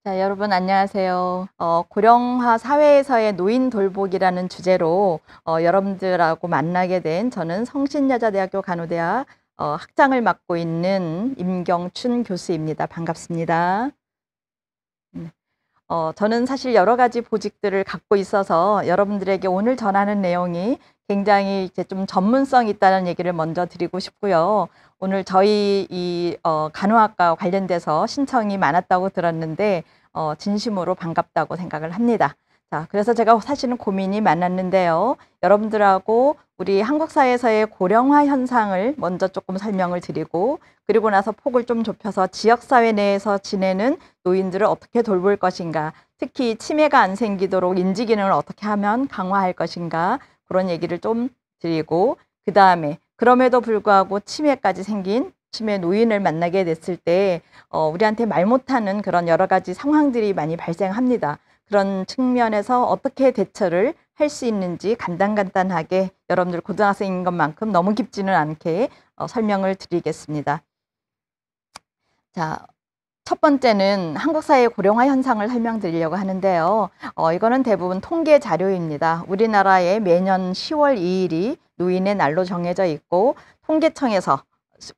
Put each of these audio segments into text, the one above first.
자, 여러분 안녕하세요. 고령화 사회에서의 노인 돌보기라는 주제로 여러분들하고 만나게 된 저는 성신여자대학교 간호대학 학장을 맡고 있는 임경춘 교수입니다. 반갑습니다. 네. 저는 사실 여러 가지 보직들을 갖고 있어서 여러분들에게 오늘 전하는 내용이 굉장히 이제 좀 전문성 있다는 얘기를 먼저 드리고 싶고요. 오늘 저희 이 간호학과 관련돼서 신청이 많았다고 들었는데 진심으로 반갑다고 생각을 합니다. 자, 그래서 제가 사실은 고민이 많았는데요. 여러분들하고 우리 한국 사회에서의 고령화 현상을 먼저 조금 설명을 드리고, 그리고 나서 폭을 좀 좁혀서 지역사회 내에서 지내는 노인들을 어떻게 돌볼 것인가, 특히 치매가 안 생기도록 인지 기능을 어떻게 하면 강화할 것인가, 그런 얘기를 좀 드리고, 그 다음에 그럼에도 불구하고 치매까지 생긴 치매 노인을 만나게 됐을 때 우리한테 말 못하는 그런 여러 가지 상황들이 많이 발생합니다. 그런 측면에서 어떻게 대처를 할 수 있는지 간단하게 여러분들 고등학생인 것만큼 너무 깊지는 않게 설명을 드리겠습니다. 자, 첫 번째는 한국 사회의 고령화 현상을 설명드리려고 하는데요. 이거는 대부분 통계 자료입니다. 우리나라에 매년 10월 2일이 노인의 날로 정해져 있고 통계청에서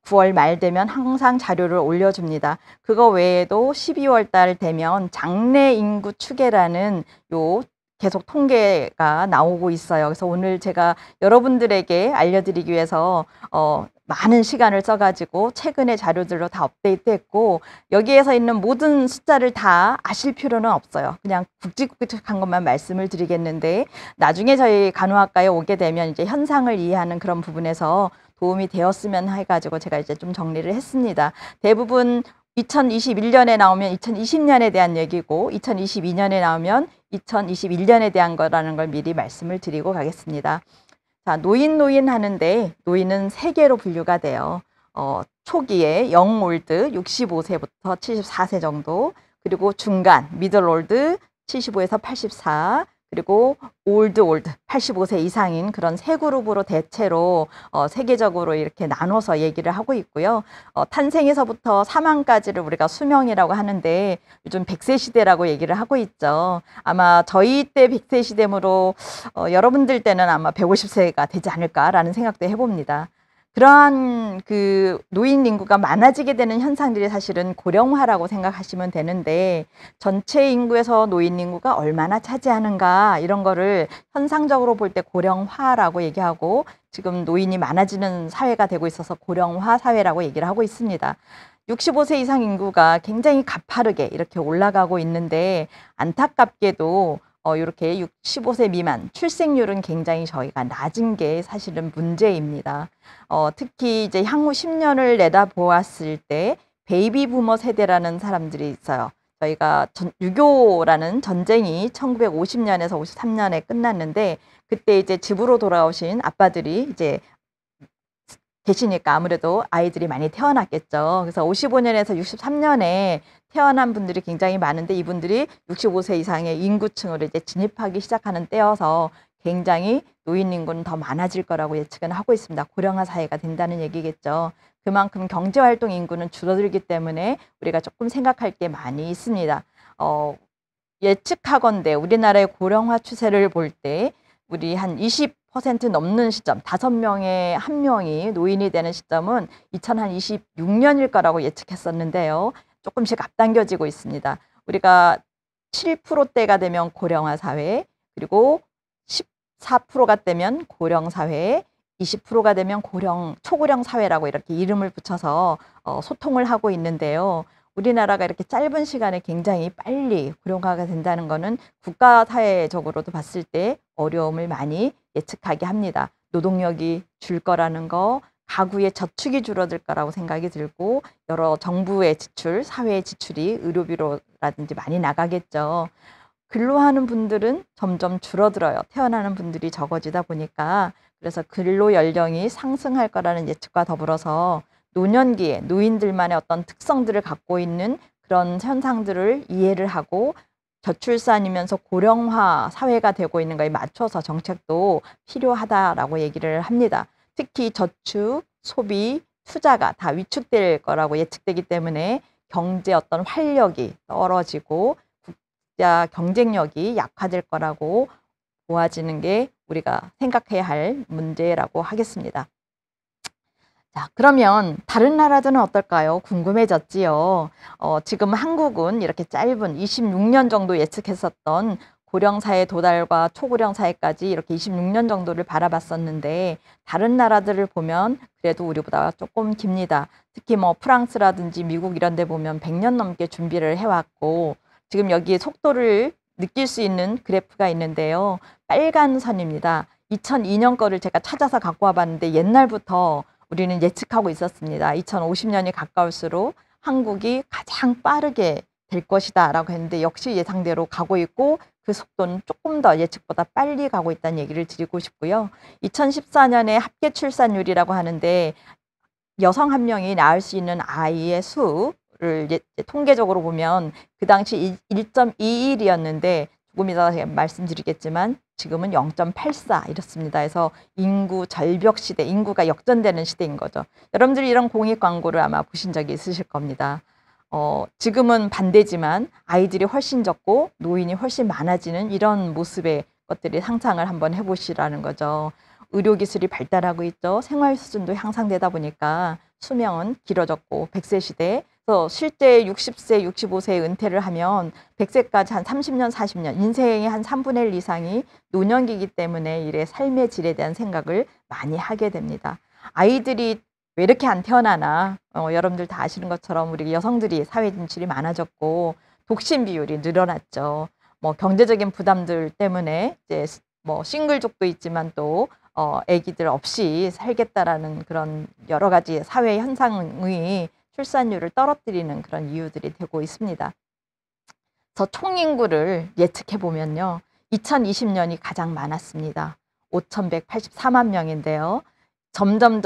9월 말 되면 항상 자료를 올려줍니다. 그거 외에도 12월 달 되면 장래 인구 추계라는 계속 통계가 나오고 있어요. 그래서 오늘 제가 여러분들에게 알려드리기 위해서 많은 시간을 써가지고 최근의 자료들로 다 업데이트했고, 여기에서 있는 모든 숫자를 다 아실 필요는 없어요. 그냥 굵직굵직한 것만 말씀을 드리겠는데, 나중에 저희 간호학과에 오게 되면 이제 현상을 이해하는 그런 부분에서 도움이 되었으면 해가지고 제가 이제 좀 정리를 했습니다. 대부분 2021년에 나오면 2020년에 대한 얘기고, 2022년에 나오면 2021년에 대한 거라는 걸 미리 말씀을 드리고 가겠습니다. 자, 노인 하는데 노인은 세 개로 분류가 돼요. 초기에 영올드 65세부터 74세 정도, 그리고 중간 미들올드 75에서 84, 그리고 올드 85세 이상인 그런 세 그룹으로 대체로 세계적으로 이렇게 나눠서 얘기를 하고 있고요. 탄생에서부터 사망까지를 우리가 수명이라고 하는데 요즘 100세 시대라고 얘기를 하고 있죠. 아마 저희 때 100세 시대므로 여러분들 때는 아마 150세가 되지 않을까라는 생각도 해봅니다. 그러한 그 노인 인구가 많아지게 되는 현상들이 사실은 고령화라고 생각하시면 되는데, 전체 인구에서 노인 인구가 얼마나 차지하는가 이런 거를 현상적으로 볼 때 고령화라고 얘기하고, 지금 노인이 많아지는 사회가 되고 있어서 고령화 사회라고 얘기를 하고 있습니다. 65세 이상 인구가 굉장히 가파르게 이렇게 올라가고 있는데, 안타깝게도 이렇게 65세 미만 출생률은 굉장히 저희가 낮은 게 사실은 문제입니다. 특히 이제 향후 10년을 내다보았을 때 베이비 부머 세대라는 사람들이 있어요. 저희가 6.25라는 전쟁이 1950년에서 53년에 끝났는데, 그때 이제 집으로 돌아오신 아빠들이 이제 계시니까 아무래도 아이들이 많이 태어났겠죠. 그래서 55년에서 63년에 태어난 분들이 굉장히 많은데, 이분들이 65세 이상의 인구층으로 이제 진입하기 시작하는 때여서 굉장히 노인 인구는 더 많아질 거라고 예측은 하고 있습니다. 고령화 사회가 된다는 얘기겠죠. 그만큼 경제활동 인구는 줄어들기 때문에 우리가 조금 생각할 게 많이 있습니다. 예측하건대 우리나라의 고령화 추세를 볼 때 우리 한 20% 넘는 시점, 5명에 1명이 노인이 되는 시점은 2026년일 거라고 예측했었는데요. 조금씩 앞당겨지고 있습니다. 우리가 7%대가 되면 고령화 사회, 그리고 14%가 되면 고령 사회, 20%가 되면 초고령 사회라고 이렇게 이름을 붙여서 소통을 하고 있는데요. 우리나라가 이렇게 짧은 시간에 굉장히 빨리 고령화가 된다는 것은 국가 사회적으로도 봤을 때 어려움을 많이 예측하게 합니다. 노동력이 줄 거라는 거, 가구의 저축이 줄어들 거라고 생각이 들고, 여러 정부의 지출, 사회의 지출이 의료비로라든지 많이 나가겠죠. 근로하는 분들은 점점 줄어들어요. 태어나는 분들이 적어지다 보니까. 그래서 근로 연령이 상승할 거라는 예측과 더불어서 노년기에 노인들만의 어떤 특성들을 갖고 있는 그런 현상들을 이해를 하고, 저출산이면서 고령화 사회가 되고 있는 거에 맞춰서 정책도 필요하다라고 얘기를 합니다. 특히 저축, 소비, 투자가 다 위축될 거라고 예측되기 때문에 경제 어떤 활력이 떨어지고 국가 경쟁력이 약화될 거라고 보아지는 게 우리가 생각해야 할 문제라고 하겠습니다. 자, 그러면 다른 나라들은 어떨까요? 궁금해졌지요. 지금 한국은 이렇게 짧은 26년 정도 예측했었던 고령사회 도달과 초고령 사회까지 이렇게 26년 정도를 바라봤었는데 다른 나라들을 보면 그래도 우리보다 조금 깁니다. 특히 뭐 프랑스라든지 미국 이런 데 보면 100년 넘게 준비를 해왔고 지금 여기에 속도를 느낄 수 있는 그래프가 있는데요. 빨간 선입니다. 2002년 거를 제가 찾아서 갖고 와봤는데 옛날부터 우리는 예측하고 있었습니다. 2050년이 가까울수록 한국이 가장 빠르게 될 것이다 라고 했는데 역시 예상대로 가고 있고 그 속도는 조금 더 예측보다 빨리 가고 있다는 얘기를 드리고 싶고요. 2014년에 합계 출산율이라고 하는데 여성 한 명이 낳을 수 있는 아이의 수를 통계적으로 보면 그 당시 1.21이었는데 조금 이따 말씀드리겠지만 지금은 0.84 이렇습니다. 그래서 인구 절벽 시대, 인구가 역전되는 시대인 거죠. 여러분들이 이런 공익 광고를 아마 보신 적이 있으실 겁니다. 지금은 반대지만 아이들이 훨씬 적고 노인이 훨씬 많아지는 이런 모습의 것들이 상상을 한번 해보시라는 거죠. 의료기술이 발달하고 있죠. 생활 수준도 향상되다 보니까 수명은 길어졌고 100세 시대 그래서 실제 60세, 65세에 은퇴를 하면 100세까지 한 30년, 40년, 인생의 한 3분의 1 이상이 노년기이기 때문에 이래 삶의 질에 대한 생각을 많이 하게 됩니다. 아이들이 왜 이렇게 안 태어나나? 여러분들 다 아시는 것처럼 우리 여성들이 사회 진출이 많아졌고 독신 비율이 늘어났죠. 뭐 경제적인 부담들 때문에 이제 뭐 싱글족도 있지만 또 아기들 없이 살겠다라는 그런 여러 가지 사회 현상의 출산율을 떨어뜨리는 그런 이유들이 되고 있습니다. 그래서 총인구를 예측해 보면요. 2020년이 가장 많았습니다. 5,184만 명인데요. 점점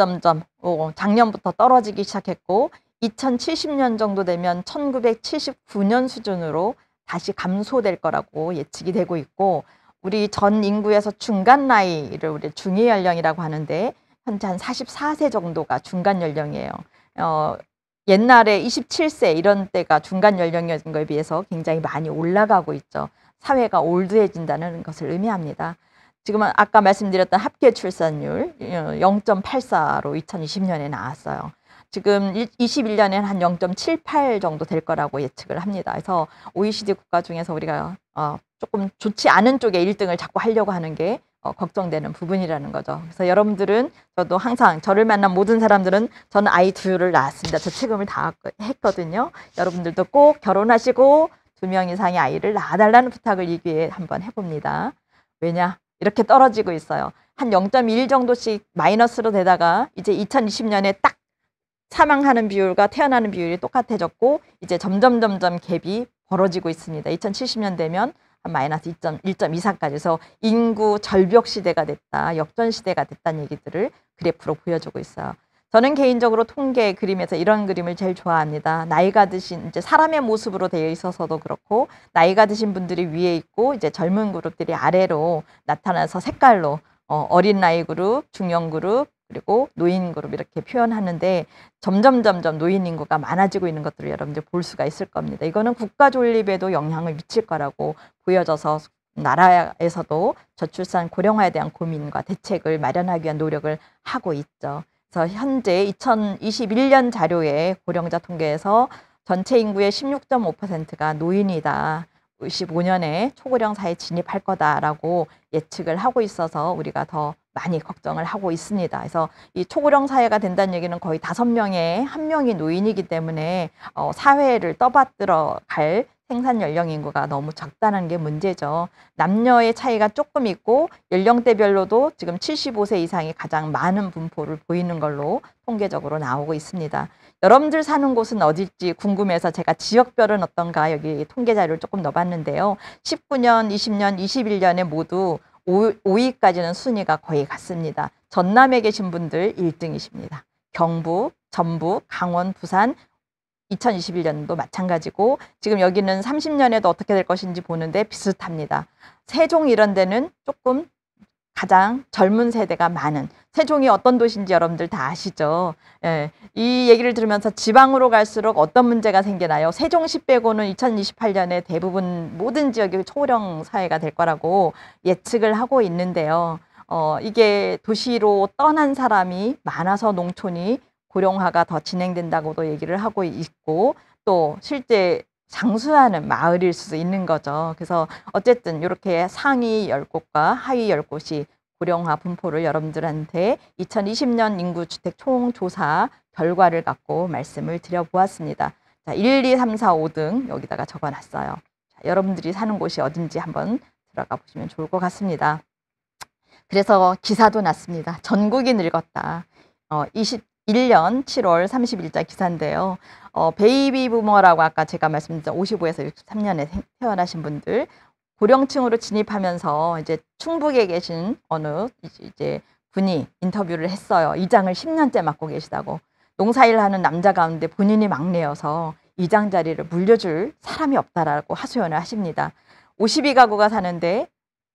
작년부터 떨어지기 시작했고 2070년 정도 되면 1979년 수준으로 다시 감소될 거라고 예측이 되고 있고 우리 전 인구에서 중간 나이를 우리 중위 연령이라고 하는데 현재 한 44세 정도가 중간 연령이에요. 옛날에 27세 이런 때가 중간 연령이었던 거에 비해서 굉장히 많이 올라가고 있죠. 사회가 올드해진다는 것을 의미합니다. 지금은 아까 말씀드렸던 합계 출산율 0.84로 2020년에 나왔어요. 지금 21년에는 한 0.78 정도 될 거라고 예측을 합니다. 그래서 OECD 국가 중에서 우리가 조금 좋지 않은 쪽에 1등을 자꾸 하려고 하는 게 걱정되는 부분이라는 거죠. 그래서 여러분들은 저도 항상 저를 만난 모든 사람들은 저는 아이 2를 낳았습니다. 저 책임을 다 했거든요. 여러분들도 꼭 결혼하시고 2명 이상의 아이를 낳아달라는 부탁을 이 기회에 한번 해봅니다. 왜냐? 이렇게 떨어지고 있어요. 한 0.1 정도씩 마이너스로 되다가 이제 2020년에 딱 사망하는 비율과 태어나는 비율이 똑같아졌고 이제 점점 갭이 벌어지고 있습니다. 2070년 되면 한 마이너스 1.24까지 해서 인구 절벽 시대가 됐다, 역전 시대가 됐다는 얘기들을 그래프로 보여주고 있어요. 저는 개인적으로 통계 그림에서 이런 그림을 제일 좋아합니다. 나이가 드신 이제 사람의 모습으로 되어 있어서도 그렇고 나이가 드신 분들이 위에 있고 이제 젊은 그룹들이 아래로 나타나서 색깔로 어린 나이 그룹, 중년 그룹, 그리고 노인 그룹 이렇게 표현하는데 점점 노인 인구가 많아지고 있는 것들을 여러분들 볼 수가 있을 겁니다. 이거는 국가 존립에도 영향을 미칠 거라고 보여져서 나라에서도 저출산 고령화에 대한 고민과 대책을 마련하기 위한 노력을 하고 있죠. 그래서 현재 2021년 자료의 고령자 통계에서 전체 인구의 16.5%가 노인이다. 25년에 초고령 사회에 진입할 거다라고 예측을 하고 있어서 우리가 더 많이 걱정을 하고 있습니다. 그래서 이 초고령 사회가 된다는 얘기는 거의 5명에 1명이 노인이기 때문에 사회를 떠받들어 갈 생산 연령 인구가 너무 적다는 게 문제죠. 남녀의 차이가 조금 있고 연령대별로도 지금 75세 이상이 가장 많은 분포를 보이는 걸로 통계적으로 나오고 있습니다. 여러분들 사는 곳은 어딜지 궁금해서 제가 지역별은 어떤가 여기 통계 자료를 조금 넣어봤는데요. 19년, 20년, 21년에 모두 5위까지는 순위가 거의 같습니다. 전남에 계신 분들 1등이십니다. 경북, 전북, 강원, 부산 2021년도 마찬가지고 지금 여기는 30년에도 어떻게 될 것인지 보는데 비슷합니다. 세종 이런 데는 조금 가장 젊은 세대가 많은 세종이 어떤 도시인지 여러분들 다 아시죠? 예, 이 얘기를 들으면서 지방으로 갈수록 어떤 문제가 생기나요? 세종시 빼고는 2028년에 대부분 모든 지역이 초고령 사회가 될 거라고 예측을 하고 있는데요. 이게 도시로 떠난 사람이 많아서 농촌이 고령화가 더 진행된다고도 얘기를 하고 있고, 또 실제 장수하는 마을일 수도 있는 거죠. 그래서 어쨌든 이렇게 상위 10곳과 하위 10곳이 고령화 분포를 여러분들한테 2020년 인구주택 총조사 결과를 갖고 말씀을 드려보았습니다. 자, 1, 2, 3, 4, 5등 여기다가 적어놨어요. 자, 여러분들이 사는 곳이 어딘지 한번 들어가 보시면 좋을 것 같습니다. 그래서 기사도 났습니다. 전국이 늙었다. 21년 7월 30일자 기사인데요. 베이비 부머라고 아까 제가 말씀드린 55에서 63년에 태어나신 분들, 고령층으로 진입하면서 이제 충북에 계신 어느 이제 분이 인터뷰를 했어요. 이장을 10년째 맡고 계시다고. 농사일 하는 남자 가운데 본인이 막내여서 이장 자리를 물려줄 사람이 없다라고 하소연을 하십니다. 52가구가 사는데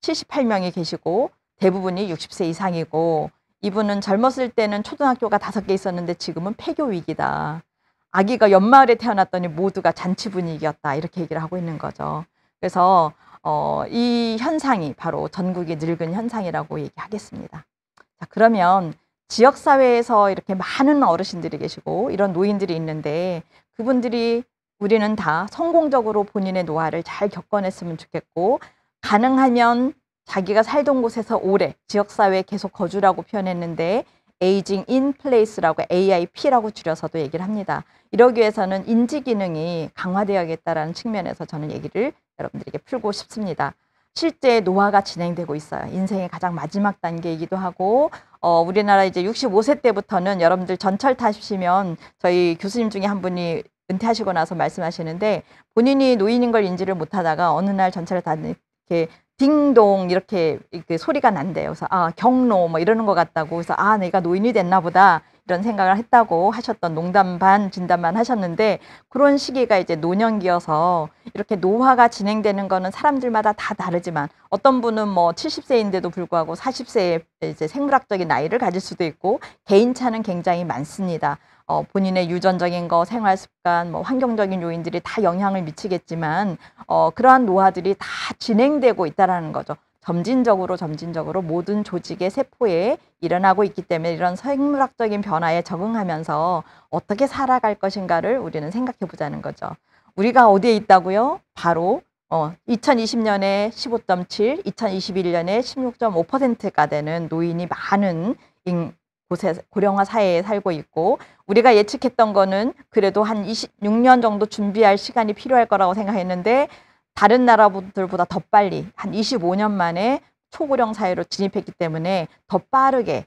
78명이 계시고 대부분이 60세 이상이고, 이분은 젊었을 때는 초등학교가 5개 있었는데 지금은 폐교 위기다. 아기가 연마을에 태어났더니 모두가 잔치 분위기였다. 이렇게 얘기를 하고 있는 거죠. 그래서 이 현상이 바로 전국이 늙은 현상이라고 얘기하겠습니다. 자, 그러면 지역사회에서 이렇게 많은 어르신들이 계시고 이런 노인들이 있는데, 그분들이 우리는 다 성공적으로 본인의 노화를 잘 겪어냈으면 좋겠고, 가능하면 자기가 살던 곳에서 오래 지역사회에 계속 거주라고 표현했는데, 에이징 인 플레이스라고 AIP라고 줄여서도 얘기를 합니다. 이러기 위해서는 인지 기능이 강화되어야겠다라는 측면에서 저는 얘기를 여러분들에게 풀고 싶습니다. 실제 노화가 진행되고 있어요. 인생의 가장 마지막 단계이기도 하고, 우리나라 이제 65세 때부터는 여러분들 전철 타시면 저희 교수님 중에 한 분이 은퇴하시고 나서 말씀하시는데, 본인이 노인인 걸 인지를 못하다가 어느 날 전철을 타는 이렇게 딩동 이렇게 소리가 난대요. 그래서 경로 뭐 이러는 것 같다고. 그래서 내가 노인이 됐나 보다 이런 생각을 했다고 하셨던, 농담 반 진담 반 하셨는데, 그런 시기가 이제 노년기여서 이렇게 노화가 진행되는 거는 사람들마다 다 다르지만, 어떤 분은 뭐 70세인데도 불구하고 40세에 이제 생물학적인 나이를 가질 수도 있고, 개인차는 굉장히 많습니다. 본인의 유전적인 거, 생활 습관, 뭐 환경적인 요인들이 다 영향을 미치겠지만, 그러한 노화들이 다 진행되고 있다라는 거죠. 점진적으로 모든 조직의 세포에 일어나고 있기 때문에 이런 생물학적인 변화에 적응하면서 어떻게 살아갈 것인가를 우리는 생각해 보자는 거죠. 우리가 어디에 있다고요? 바로 2020년에 15.7, 2021년에 16.5%가 되는 노인이 많은 곳에, 고령화 사회에 살고 있고, 우리가 예측했던 거는 그래도 한 26년 정도 준비할 시간이 필요할 거라고 생각했는데, 다른 나라들보다 더 빨리 한 25년 만에 초고령 사회로 진입했기 때문에 더 빠르게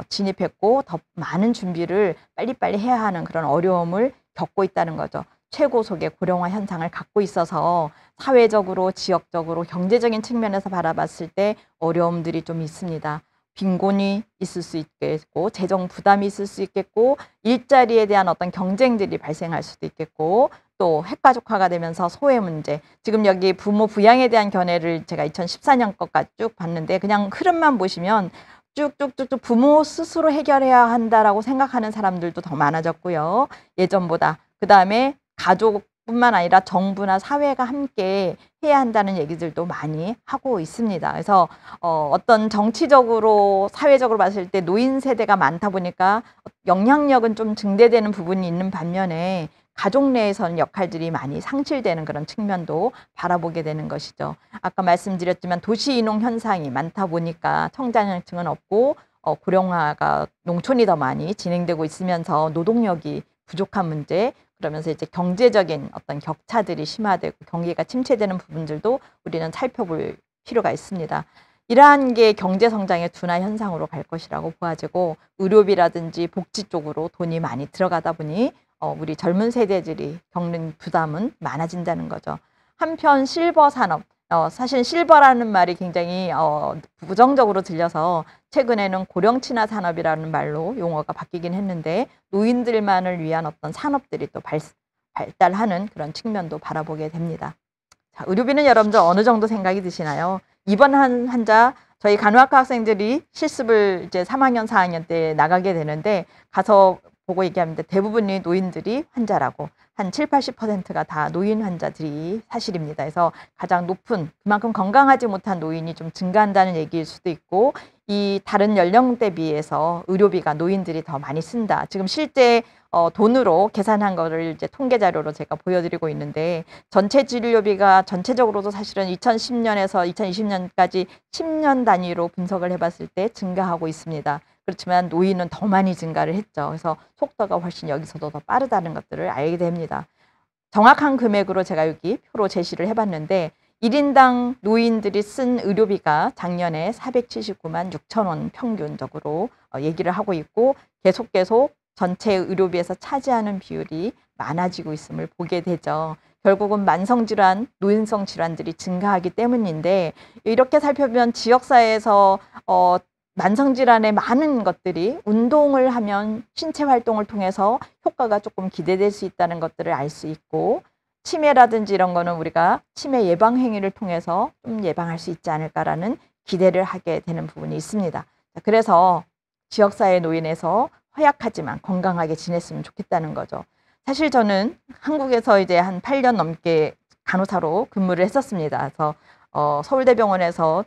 진입했고, 더 많은 준비를 빨리빨리 해야 하는 그런 어려움을 겪고 있다는 거죠. 최고속의 고령화 현상을 갖고 있어서 사회적으로, 지역적으로, 경제적인 측면에서 바라봤을 때 어려움들이 좀 있습니다. 빈곤이 있을 수 있겠고, 재정 부담이 있을 수 있겠고, 일자리에 대한 어떤 경쟁들이 발생할 수도 있겠고, 또 핵가족화가 되면서 소외 문제, 지금 여기 부모 부양에 대한 견해를 제가 2014년 것까지 쭉 봤는데, 그냥 흐름만 보시면 쭉쭉쭉쭉 부모 스스로 해결해야 한다라고 생각하는 사람들도 더 많아졌고요, 예전보다. 그 다음에 가족뿐만 아니라 정부나 사회가 함께 해야 한다는 얘기들도 많이 하고 있습니다. 그래서 어떤 정치적으로, 사회적으로 봤을 때 노인 세대가 많다 보니까 영향력은 좀 증대되는 부분이 있는 반면에, 가족 내에서는 역할들이 많이 상실되는 그런 측면도 바라보게 되는 것이죠. 아까 말씀드렸지만 도시 이농 현상이 많다 보니까 청장년층은 없고, 고령화가 농촌이 더 많이 진행되고 있으면서 노동력이 부족한 문제, 그러면서 이제 경제적인 어떤 격차들이 심화되고 경기가 침체되는 부분들도 우리는 살펴볼 필요가 있습니다. 이러한 게 경제 성장의 둔화 현상으로 갈 것이라고 보아지고, 의료비라든지 복지 쪽으로 돈이 많이 들어가다 보니 우리 젊은 세대들이 겪는 부담은 많아진다는 거죠. 한편 실버 산업, 사실 실버라는 말이 굉장히 부정적으로 들려서 최근에는 고령 친화 산업이라는 말로 용어가 바뀌긴 했는데, 노인들만을 위한 어떤 산업들이 또 발달하는 그런 측면도 바라보게 됩니다. 자, 의료비는 여러분들 어느 정도 생각이 드시나요? 입원한 환자 저희 간호학과 학생들이 실습을 이제 3학년, 4학년 때 나가게 되는데 가서 보고 얘기하는데 대부분이 노인들이 환자라고 한 7, 80%가 다 노인 환자들이 사실입니다. 그래서 가장 높은 그만큼 건강하지 못한 노인이 좀 증가한다는 얘기일 수도 있고 이 다른 연령대 비해서 의료비가 노인들이 더 많이 쓴다. 지금 실제 돈으로 계산한 거를 이제 통계 자료로 제가 보여드리고 있는데 전체 진료비가 전체적으로도 사실은 2010년에서 2020년까지 10년 단위로 분석을 해봤을 때 증가하고 있습니다. 그렇지만 노인은 더 많이 증가를 했죠. 그래서 속도가 훨씬 여기서도 더 빠르다는 것들을 알게 됩니다. 정확한 금액으로 제가 여기 표로 제시를 해봤는데 1인당 노인들이 쓴 의료비가 작년에 479만 6천 원 평균적으로 얘기를 하고 있고 계속 전체 의료비에서 차지하는 비율이 많아지고 있음을 보게 되죠. 결국은 만성질환, 노인성 질환들이 증가하기 때문인데 이렇게 살펴보면 지역사회에서 만성질환의 많은 것들이 운동을 하면 신체 활동을 통해서 효과가 조금 기대될 수 있다는 것들을 알 수 있고 치매라든지 이런 거는 우리가 치매 예방 행위를 통해서 좀 예방할 수 있지 않을까라는 기대를 하게 되는 부분이 있습니다. 그래서 지역사회 노인에서 허약하지만 건강하게 지냈으면 좋겠다는 거죠. 사실 저는 한국에서 이제 한 8년 넘게 간호사로 근무를 했었습니다. 그래서 서울대병원에서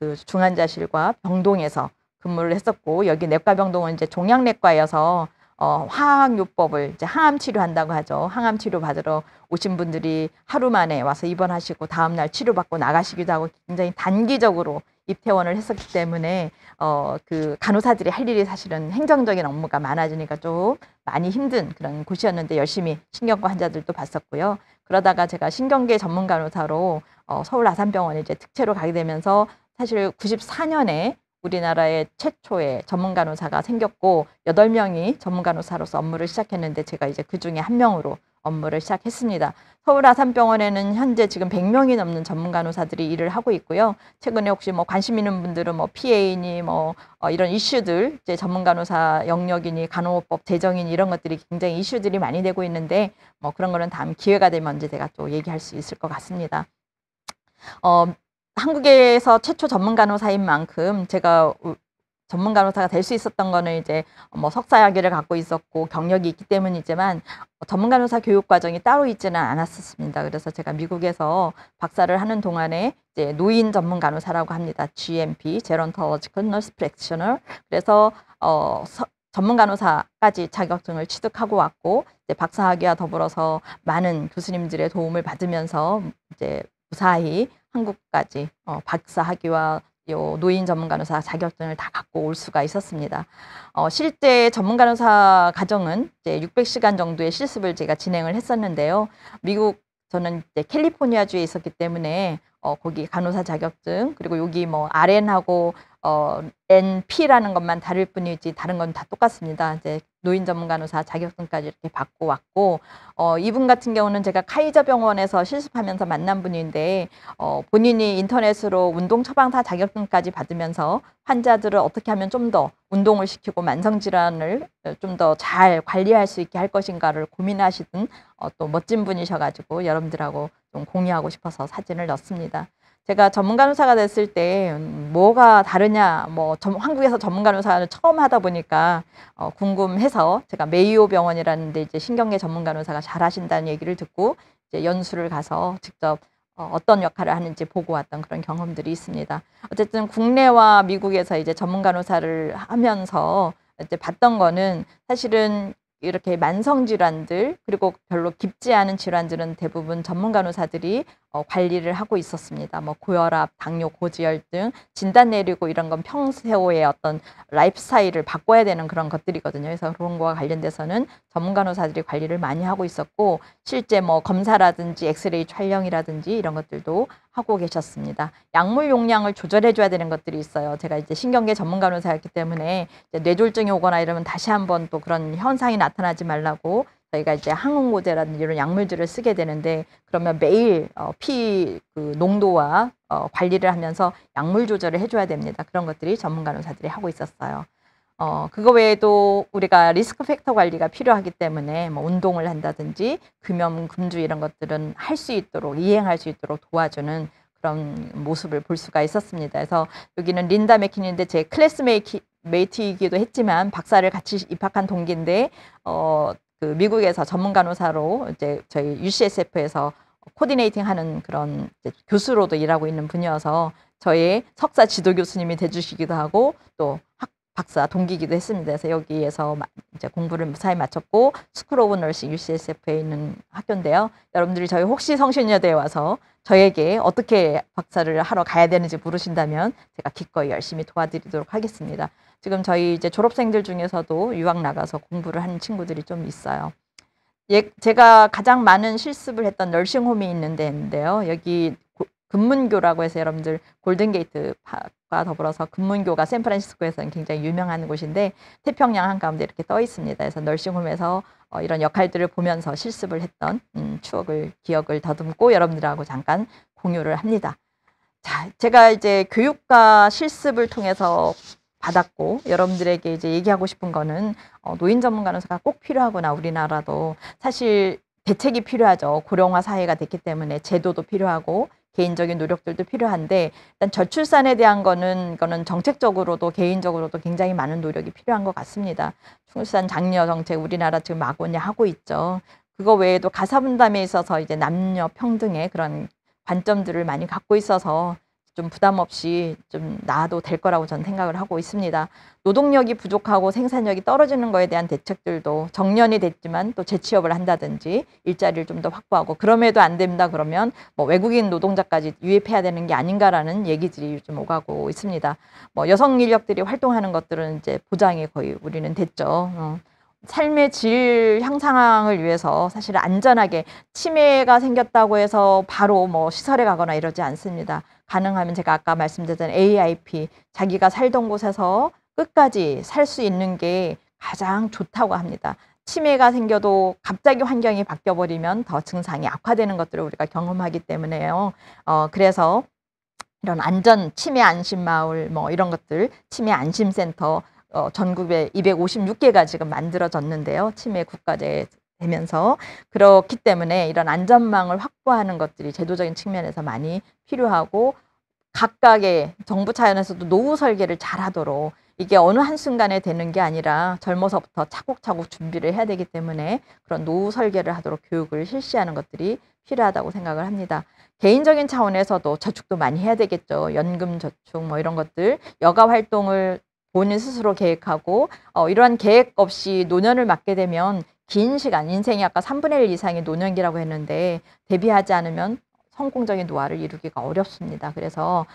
그 중환자실과 병동에서 근무를 했었고 여기 내과병동은 이제 종양내과여서 화학요법을 이제 항암 치료한다고 하죠. 항암 치료 받으러 오신 분들이 하루 만에 와서 입원하시고 다음날 치료받고 나가시기도 하고 굉장히 단기적으로 입퇴원을 했었기 때문에 그 간호사들이 할 일이 사실은 행정적인 업무가 많아지니까 좀 많이 힘든 그런 곳이었는데 열심히 신경과 환자들도 봤었고요. 그러다가 제가 신경계 전문 간호사로 서울 아산병원에 이제 특채로 가게 되면서 사실 94년에 우리나라의 최초의 전문 간호사가 생겼고 8명이 전문 간호사로서 업무를 시작했는데 제가 이제 그 중에 한 명으로 업무를 시작했습니다. 서울 아산병원에는 현재 지금 100명이 넘는 전문 간호사들이 일을 하고 있고요. 최근에 혹시 뭐 관심 있는 분들은 뭐 PA니 뭐 이런 이슈들 이제 전문 간호사 영역이니 간호법 제정이니 이런 것들이 굉장히 이슈들이 많이 되고 있는데 뭐 그런 거는 다음 기회가 되면 언제 제가 또 얘기할 수 있을 것 같습니다. 한국에서 최초 전문 간호사인 만큼 제가 전문 간호사가 될 수 있었던 거는 이제 뭐 석사 학위를 갖고 있었고 경력이 있기 때문이지만 전문 간호사 교육 과정이 따로 있지는 않았었습니다. 그래서 제가 미국에서 박사를 하는 동안에 이제 노인 전문 간호사라고 합니다. GMP, Gerontological Nurse Practitioner. 그래서 전문 간호사까지 자격증을 취득하고 왔고 이제 박사 학위와 더불어서 많은 교수님들의 도움을 받으면서 이제 무사히 한국까지 박사 학위와 노인 전문 간호사 자격증을 다 갖고 올 수가 있었습니다. 실제 전문 간호사 과정은 이제 600시간 정도의 실습을 제가 진행을 했었는데요. 미국 저는 이제 캘리포니아주에 있었기 때문에 거기 간호사 자격증 그리고 여기 뭐 RN하고 NP라는 것만 다를 뿐이지 다른 건 다 똑같습니다. 이제 노인 전문 간호사 자격증까지 이렇게 받고 왔고 이분 같은 경우는 제가 카이저 병원에서 실습하면서 만난 분인데 본인이 인터넷으로 운동 처방사 자격증까지 받으면서 환자들을 어떻게 하면 좀 더 운동을 시키고 만성 질환을 좀 더 잘 관리할 수 있게 할 것인가를 고민하시던 또 멋진 분이셔가지고 여러분들하고 좀 공유하고 싶어서 사진을 넣습니다. 제가 전문 간호사가 됐을 때 뭐가 다르냐, 뭐 한국에서 전문 간호사를 처음 하다 보니까 궁금해서 제가 메이오 병원이라는 데 이제 신경계 전문 간호사가 잘 하신다는 얘기를 듣고 이제 연수를 가서 직접 어떤 역할을 하는지 보고 왔던 그런 경험들이 있습니다. 어쨌든 국내와 미국에서 이제 전문 간호사를 하면서 이제 봤던 거는 사실은 이렇게 만성 질환들 그리고 별로 깊지 않은 질환들은 대부분 전문 간호사들이 관리를 하고 있었습니다. 뭐 고혈압, 당뇨, 고지혈증 진단 내리고 이런 건 평소의 어떤 라이프 스타일을 바꿔야 되는 그런 것들이거든요. 그래서 그런 거와 관련돼서는 전문 간호사들이 관리를 많이 하고 있었고 실제 뭐 검사라든지 엑스레이 촬영이라든지 이런 것들도 하고 계셨습니다. 약물 용량을 조절해 줘야 되는 것들이 있어요. 제가 이제 신경계 전문 간호사였기 때문에 이제 뇌졸중이 오거나 이러면 다시 한번 또 그런 현상이 나타나지 말라고 저희가 이제 항응고제라든지 이런 약물들을 쓰게 되는데 그러면 매일 피 그 농도와 관리를 하면서 약물 조절을 해줘야 됩니다. 그런 것들이 전문 간호사들이 하고 있었어요. 그거 외에도 우리가 리스크 팩터 관리가 필요하기 때문에 뭐 운동을 한다든지 금연, 금주 이런 것들은 할 수 있도록 이행할 수 있도록 도와주는 그런 모습을 볼 수가 있었습니다. 그래서 여기는 린다 맥킨인데 제 클래스메이트이기도 했지만 박사를 같이 입학한 동기인데 그 미국에서 전문 간호사로 이제 저희 UCSF에서 코디네이팅하는 그런 교수로도 일하고 있는 분이어서 저의 석사 지도 교수님이 돼주시기도 하고 또 박사 동기이기도 했습니다. 그래서 여기에서 이제 공부를 무사히 마쳤고 스쿨 오브 너싱 UCSF에 있는 학교인데요. 여러분들이 저희 혹시 성신여대에 와서 저에게 어떻게 박사를 하러 가야 되는지 물으신다면 제가 기꺼이 열심히 도와드리도록 하겠습니다. 지금 저희 이제 졸업생들 중에서도 유학 나가서 공부를 하는 친구들이 좀 있어요. 제가 가장 많은 실습을 했던 널싱홈이 있는 데인데요. 여기 금문교라고 해서 여러분들 골든게이트과 더불어서 금문교가 샌프란시스코에서는 굉장히 유명한 곳인데 태평양 한가운데 이렇게 떠 있습니다. 그래서 널싱홈에서 이런 역할들을 보면서 실습을 했던 기억을 더듬고 여러분들하고 잠깐 공유를 합니다. 자, 제가 이제 교육과 실습을 통해서 받았고 여러분들에게 이제 얘기하고 싶은 거는 노인 전문 간호사가 꼭 필요하구나. 우리나라도 사실 대책이 필요하죠. 고령화 사회가 됐기 때문에 제도도 필요하고 개인적인 노력들도 필요한데 일단 저출산에 대한 이거는 정책적으로도 개인적으로도 굉장히 많은 노력이 필요한 것 같습니다. 출산 장려 정책 우리나라 지금 마구니 하고 있죠. 그거 외에도 가사분담에 있어서 이제 남녀 평등의 그런 관점들을 많이 갖고 있어서 좀 부담 없이 좀 나아도 될 거라고 저는 생각을 하고 있습니다. 노동력이 부족하고 생산력이 떨어지는 거에 대한 대책들도 정년이 됐지만 또 재취업을 한다든지 일자리를 좀 더 확보하고 그럼에도 안 된다 그러면 뭐 외국인 노동자까지 유입해야 되는 게 아닌가라는 얘기들이 좀 오가고 있습니다. 뭐 여성 인력들이 활동하는 것들은 이제 보장이 거의 우리는 됐죠. 삶의 질 향상을 위해서 사실 안전하게 치매가 생겼다고 해서 바로 뭐 시설에 가거나 이러지 않습니다. 가능하면 제가 아까 말씀드렸던 AIP, 자기가 살던 곳에서 끝까지 살 수 있는 게 가장 좋다고 합니다. 치매가 생겨도 갑자기 환경이 바뀌어버리면 더 증상이 악화되는 것들을 우리가 경험하기 때문에요. 그래서 이런 치매 안심마을 뭐 이런 것들, 치매 안심센터 전국에 256개가 지금 만들어졌는데요. 치매 국가제 되면서 그렇기 때문에 이런 안전망을 확보하는 것들이 제도적인 측면에서 많이 필요하고 각각의 정부 차원에서도 노후 설계를 잘하도록 이게 어느 한순간에 되는 게 아니라 젊어서부터 차곡차곡 준비를 해야 되기 때문에 그런 노후 설계를 하도록 교육을 실시하는 것들이 필요하다고 생각을 합니다. 개인적인 차원에서도 저축도 많이 해야 되겠죠. 연금 저축 뭐 이런 것들, 여가 활동을 본인 스스로 계획하고 이러한 계획 없이 노년을 맞게 되면 긴 시간, 인생이 아까 3분의 1 이상이 노년기라고 했는데 대비하지 않으면 성공적인 노화를 이루기가 어렵습니다. 그래서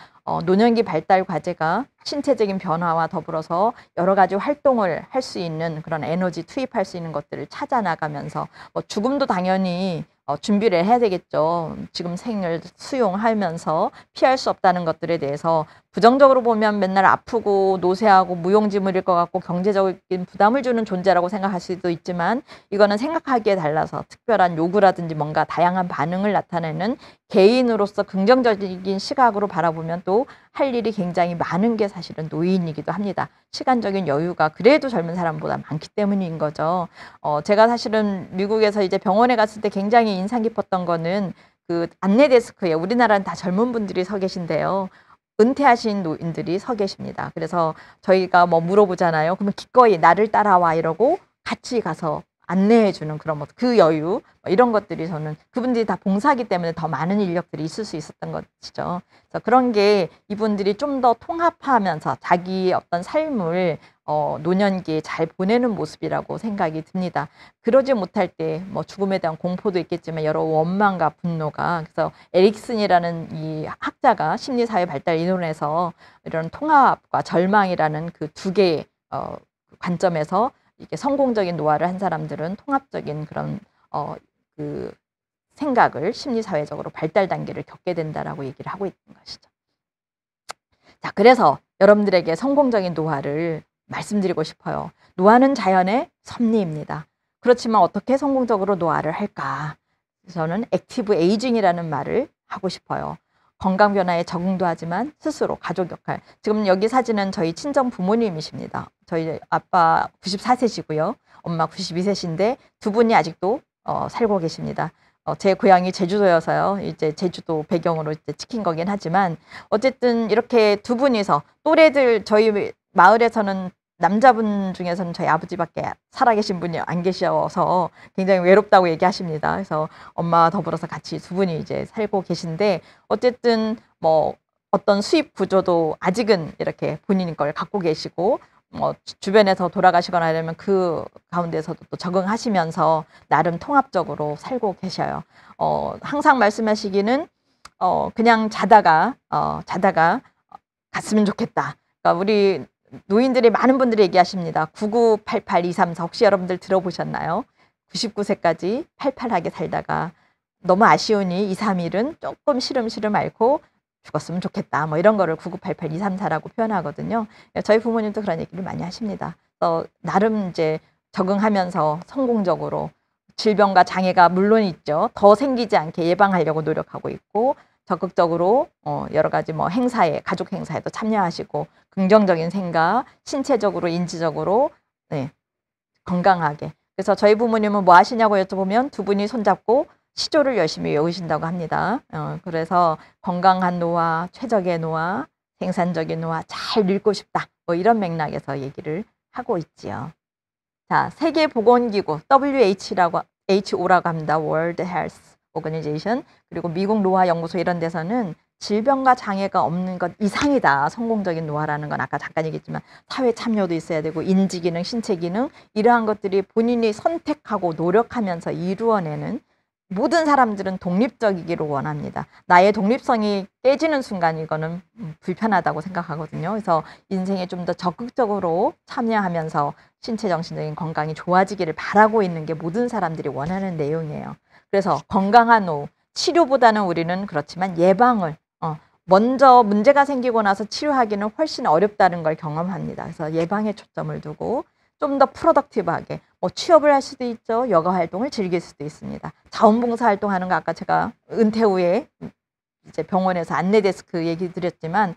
노년기 발달 과제가 신체적인 변화와 더불어서 여러 가지 활동을 할 수 있는 그런 에너지 투입할 수 있는 것들을 찾아 나가면서 죽음도 당연히 준비를 해야 되겠죠. 지금 생을 수용하면서 피할 수 없다는 것들에 대해서 부정적으로 보면 맨날 아프고 노쇠하고 무용지물일 것 같고 경제적인 부담을 주는 존재라고 생각할 수도 있지만 이거는 생각하기에 달라서 특별한 요구라든지 뭔가 다양한 반응을 나타내는 개인으로서 긍정적인 시각으로 바라보면 또 할 일이 굉장히 많은 게 사실은 노인이기도 합니다. 시간적인 여유가 그래도 젊은 사람보다 많기 때문인 거죠. 제가 사실은 미국에서 이제 병원에 갔을 때 굉장히 인상 깊었던 거는 그 안내 데스크에 우리나라는 다 젊은 분들이 서 계신데요. 은퇴하신 노인들이 서 계십니다. 그래서 저희가 뭐 물어보잖아요. 그러면 기꺼이 나를 따라와 이러고 같이 가서 안내해 주는 그런 그 여유 이런 것들이 저는 그분들이 다 봉사하기 때문에 더 많은 인력들이 있을 수 있었던 것이죠. 그래서 그런 게 이분들이 좀 더 통합하면서 자기 어떤 삶을 노년기에 잘 보내는 모습이라고 생각이 듭니다. 그러지 못할 때 뭐 죽음에 대한 공포도 있겠지만 여러 원망과 분노가 그래서 에릭슨이라는 이 학자가 심리사회 발달 이론에서 이런 통합과 절망이라는 그 두 개의 관점에서 이게 성공적인 노화를 한 사람들은 통합적인 그런 그 생각을 심리사회적으로 발달 단계를 겪게 된다라고 얘기를 하고 있는 것이죠. 자, 그래서 여러분들에게 성공적인 노화를 말씀드리고 싶어요. 노화는 자연의 섭리입니다. 그렇지만 어떻게 성공적으로 노화를 할까? 저는 액티브 에이징이라는 말을 하고 싶어요. 건강 변화에 적응도 하지만 스스로 가족 역할. 지금 여기 사진은 저희 친정 부모님이십니다. 저희 아빠 94세시고요. 엄마 92세신데 두 분이 아직도 살고 계십니다. 제 고향이 제주도여서요. 이제 제주도 배경으로 이제 찍힌 거긴 하지만 어쨌든 이렇게 두 분이서 또래들 저희 마을에서는 남자분 중에서는 저희 아버지밖에 살아계신 분이 안 계셔서 굉장히 외롭다고 얘기하십니다. 그래서 엄마와 더불어서 같이 두 분이 이제 살고 계신데 어쨌든 뭐 어떤 수입 구조도 아직은 이렇게 본인 걸 갖고 계시고 주변에서 돌아가시거나 이러면 그 가운데서도 또 적응하시면서 나름 통합적으로 살고 계셔요. 항상 말씀하시기는 그냥 자다가 갔으면 좋겠다. 그러니까 우리 노인들이 많은 분들이 얘기하십니다. 9988234 혹시 여러분들 들어보셨나요? 99세까지 팔팔하게 살다가 너무 아쉬우니 2, 3일은 조금 시름시름 앓고 죽었으면 좋겠다. 뭐 이런 거를 9988234라고 표현하거든요. 저희 부모님도 그런 얘기를 많이 하십니다. 나름 이제 적응하면서 성공적으로 질병과 장애가 물론 있죠. 더 생기지 않게 예방하려고 노력하고 있고 적극적으로 여러 가지 뭐 행사에 가족 행사에도 참여하시고 긍정적인 생각, 신체적으로 인지적으로 네, 건강하게. 그래서 저희 부모님은 뭐 하시냐고 여쭤보면 두 분이 손잡고 시조를 열심히 외우신다고 합니다. 그래서 건강한 노화, 최적의 노화, 생산적인 노화 잘 늙고 싶다. 뭐 이런 맥락에서 얘기를 하고 있지요. 자, 세계보건기구 WHO라고 합니다. World Health Organization. 그리고 미국 노화연구소 이런 데서는 질병과 장애가 없는 것 이상이다. 성공적인 노화라는 건 아까 잠깐 얘기했지만 사회 참여도 있어야 되고 인지기능, 신체기능 이러한 것들이 본인이 선택하고 노력하면서 이루어내는 모든 사람들은 독립적이기를 원합니다. 나의 독립성이 깨지는 순간 이거는 불편하다고 생각하거든요. 그래서 인생에 좀 더 적극적으로 참여하면서 신체 정신적인 건강이 좋아지기를 바라고 있는 게 모든 사람들이 원하는 내용이에요. 그래서 건강한 노후, 치료보다는 우리는 그렇지만 예방을 먼저 문제가 생기고 나서 치료하기는 훨씬 어렵다는 걸 경험합니다. 그래서 예방에 초점을 두고 좀 더 프로덕티브하게 취업을 할 수도 있죠. 여가 활동을 즐길 수도 있습니다. 자원봉사 활동하는 거 아까 제가 은퇴 후에 이제 병원에서 안내 데스크 얘기 드렸지만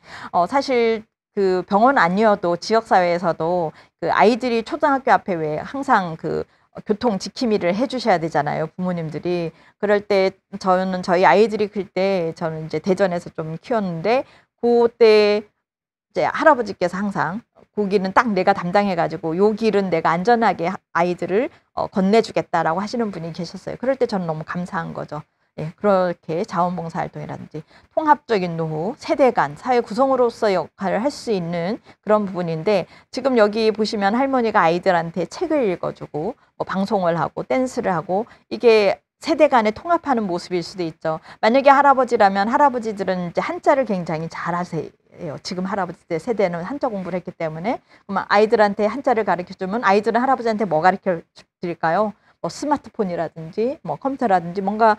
사실 그 병원 아니어도 지역사회에서도 그 아이들이 초등학교 앞에 왜 항상 그 교통 지킴이를 해주셔야 되잖아요. 부모님들이. 그럴 때 저는 저희 아이들이 클 때 저는 이제 대전에서 좀 키웠는데 그때 이제 할아버지께서 항상 그 길은 딱 내가 담당해가지고 요 길은 내가 안전하게 아이들을 건네주겠다라고 하시는 분이 계셨어요. 그럴 때 저는 너무 감사한 거죠. 예, 그렇게 자원봉사 활동이라든지 통합적인 노후, 세대 간, 사회 구성으로서 역할을 할 수 있는 그런 부분인데 지금 여기 보시면 할머니가 아이들한테 책을 읽어주고 방송을 하고 댄스를 하고 이게 세대 간에 통합하는 모습일 수도 있죠. 만약에 할아버지라면 할아버지들은 이제 한자를 굉장히 잘하세요. 지금 할아버지 세대는 한자 공부를 했기 때문에 그러면 아이들한테 한자를 가르쳐주면 아이들은 할아버지한테 뭐 가르쳐 드릴까요? 스마트폰이라든지 컴퓨터라든지 뭔가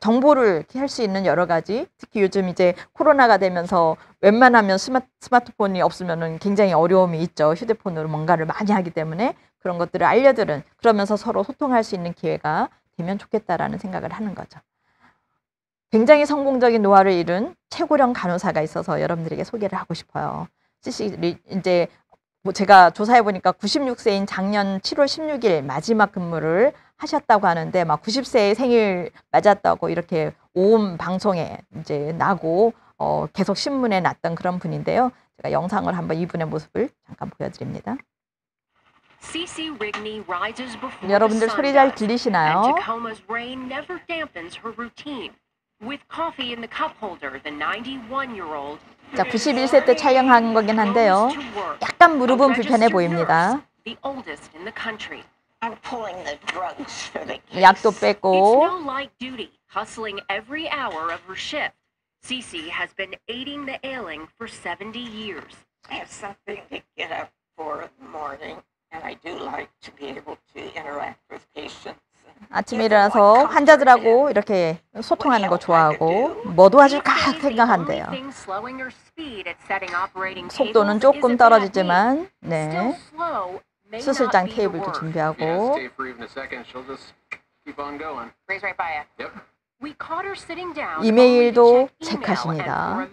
정보를 할 수 있는 여러 가지 특히 요즘 이제 코로나가 되면서 웬만하면 스마트폰이 없으면은 굉장히 어려움이 있죠. 휴대폰으로 뭔가를 많이 하기 때문에 그런 것들을 알려드는 그러면서 서로 소통할 수 있는 기회가 되면 좋겠다라는 생각을 하는 거죠. 굉장히 성공적인 노화를 이룬 최고령 간호사가 있어서 여러분들에게 소개를 하고 싶어요. 이제 제가 조사해 보니까 96세인 작년 7월 16일 마지막 근무를 하셨다고 하는데 막 90세의 생일 맞았다고 이렇게 오음 방송에 이제 나고 계속 신문에 났던 그런 분인데요. 제가 영상을 한번 이분의 모습을 잠깐 보여드립니다. 여러분들 소리 잘 들리시나요? 자, 91세 때 촬영한 거긴 한데요. 약간 무릎은 불편해 보입니다. 약도 뺐고. Cece has been aiding the ailing for 70 years. I have something to get up for in the morning, and I do like to be able to interact with patients. 아침에 일어나서 환자들하고 이렇게 소통하는 거 좋아하고 뭐 도와줄까 생각한대요. 속도는 조금 떨어지지만 네. 수술장 테이블도 준비하고 이메일도 체크하십니다.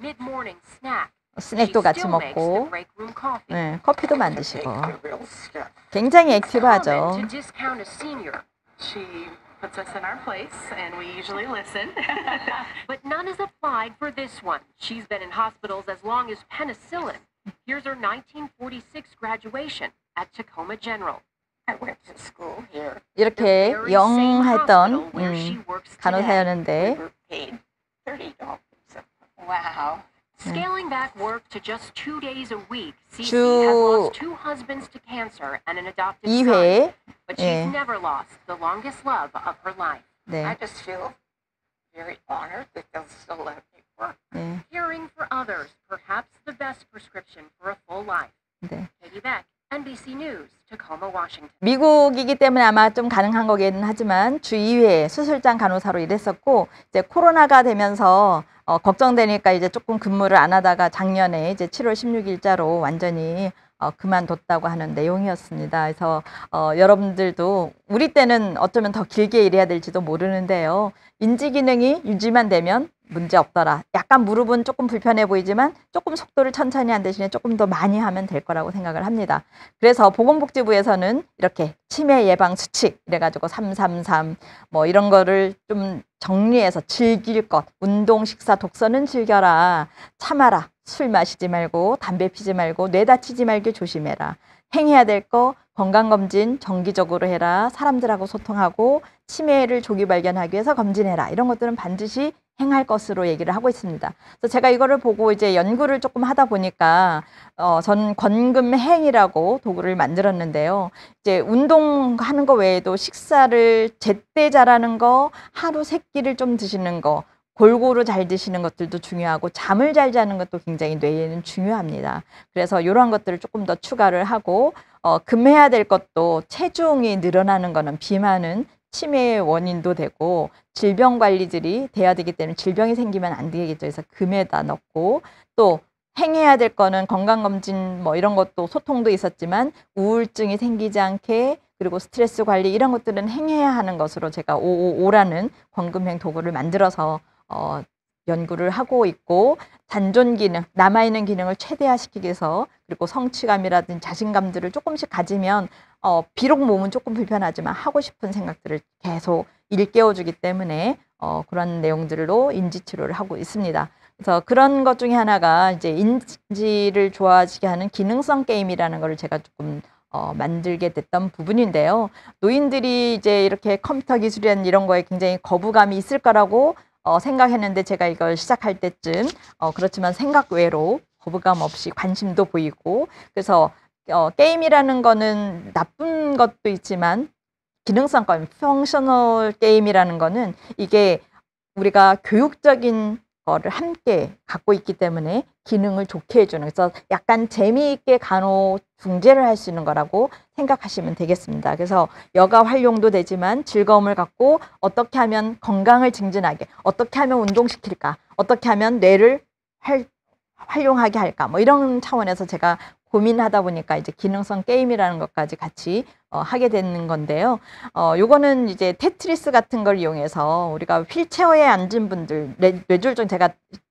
스낵도 같이 먹고 네, 커피도 만드시고 굉장히 액티브하죠. puts us in our place, and we usually listen. But none is applied for this one. She's been in hospitals as long as penicillin. Here's her 1946 graduation at Tacoma General. I went to school here. 이렇게 The very same 영했던 hospital where she works today. 간호사였는데 We were paid $30. Wow. Scaling back work to just 2 days a week, Cece 주 has lost 2 husbands to cancer and an adopted son. 2회 But she's 예. never lost the longest love of her life. 네. I just feel very honored that they'll still let me work. 네. Caring for others, perhaps the best prescription for a full life. 네. Katie Beck, NBC News, Tacoma, Washington. 미국이기 때문에 아마 좀 가능한 거긴 하지만 주 2회 수술장 간호사로 일했었고 이제 코로나가 되면서 걱정되니까 이제 조금 근무를 안 하다가 작년에 이제 7월 16일자로 완전히 그만뒀다고 하는 내용이었습니다. 그래서 여러분들도 우리 때는 어쩌면 더 길게 일해야 될지도 모르는데요. 인지 기능이 유지만 되면 문제 없더라. 약간 무릎은 조금 불편해 보이지만 조금 속도를 천천히 한 대신에 조금 더 많이 하면 될 거라고 생각을 합니다. 그래서 보건복지부에서는 이렇게 치매 예방 수칙 이래가지고 333 뭐 이런 거를 좀 정리해서 즐길 것, 운동, 식사, 독서는 즐겨라. 참아라. 술 마시지 말고 담배 피지 말고 뇌 다치지 말게 조심해라. 행해야 될 거 건강검진 정기적으로 해라. 사람들하고 소통하고 치매를 조기 발견하기 위해서 검진해라. 이런 것들은 반드시 행할 것으로 얘기를 하고 있습니다. 그래서 제가 이거를 보고 이제 연구를 조금 하다 보니까 전 권금행이라고 도구를 만들었는데요. 이제 운동하는 거 외에도 식사를 제때 잘하는 거, 하루 3끼를 좀 드시는 거, 골고루 잘 드시는 것들도 중요하고 잠을 잘 자는 것도 굉장히 뇌에는 중요합니다. 그래서 이러한 것들을 조금 더 추가를 하고 금해야 될 것도 체중이 늘어나는 거는 비만은 치매의 원인도 되고 질병 관리들이 돼야 되기 때문에 질병이 생기면 안 되겠죠. 그래서 금에다 넣고 또 행해야 될 거는 건강검진 뭐 이런 것도 소통도 있었지만 우울증이 생기지 않게 그리고 스트레스 관리 이런 것들은 행해야 하는 것으로 제가 555라는 권금행 도구를 만들어서 연구를 하고 있고 잔존 기능, 남아있는 기능을 최대화시키기 위해서 그리고 성취감이라든지 자신감들을 조금씩 가지면 비록 몸은 조금 불편하지만 하고 싶은 생각들을 계속 일깨워주기 때문에 그런 내용들로 인지치료를 하고 있습니다. 그래서 그런 것 중에 하나가 이제 인지를 좋아지게 하는 기능성 게임이라는 거를 제가 조금 만들게 됐던 부분인데요. 노인들이 이제 이렇게 컴퓨터 기술이라는 이런 거에 굉장히 거부감이 있을 거라고 생각했는데 제가 이걸 시작할 때쯤 그렇지만 생각 외로 거부감 없이 관심도 보이고 그래서 게임이라는 거는 나쁜 것도 있지만 기능성 게임, 펑셔널 게임이라는 거는 이게 우리가 교육적인 거를 함께 갖고 있기 때문에 기능을 좋게 해주는 그래서 약간 재미있게 간호 중재를 할 수 있는 거라고 생각하시면 되겠습니다. 그래서 여가 활용도 되지만 즐거움을 갖고 어떻게 하면 건강을 증진하게 어떻게 하면 운동시킬까 어떻게 하면 뇌를 활용하게 할까 뭐 이런 차원에서 제가 고민하다 보니까 이제 기능성 게임이라는 것까지 같이 하게 되는 건데요. 요거는 이제 테트리스 같은 걸 이용해서 우리가 휠체어에 앉은 분들 뇌졸중 제가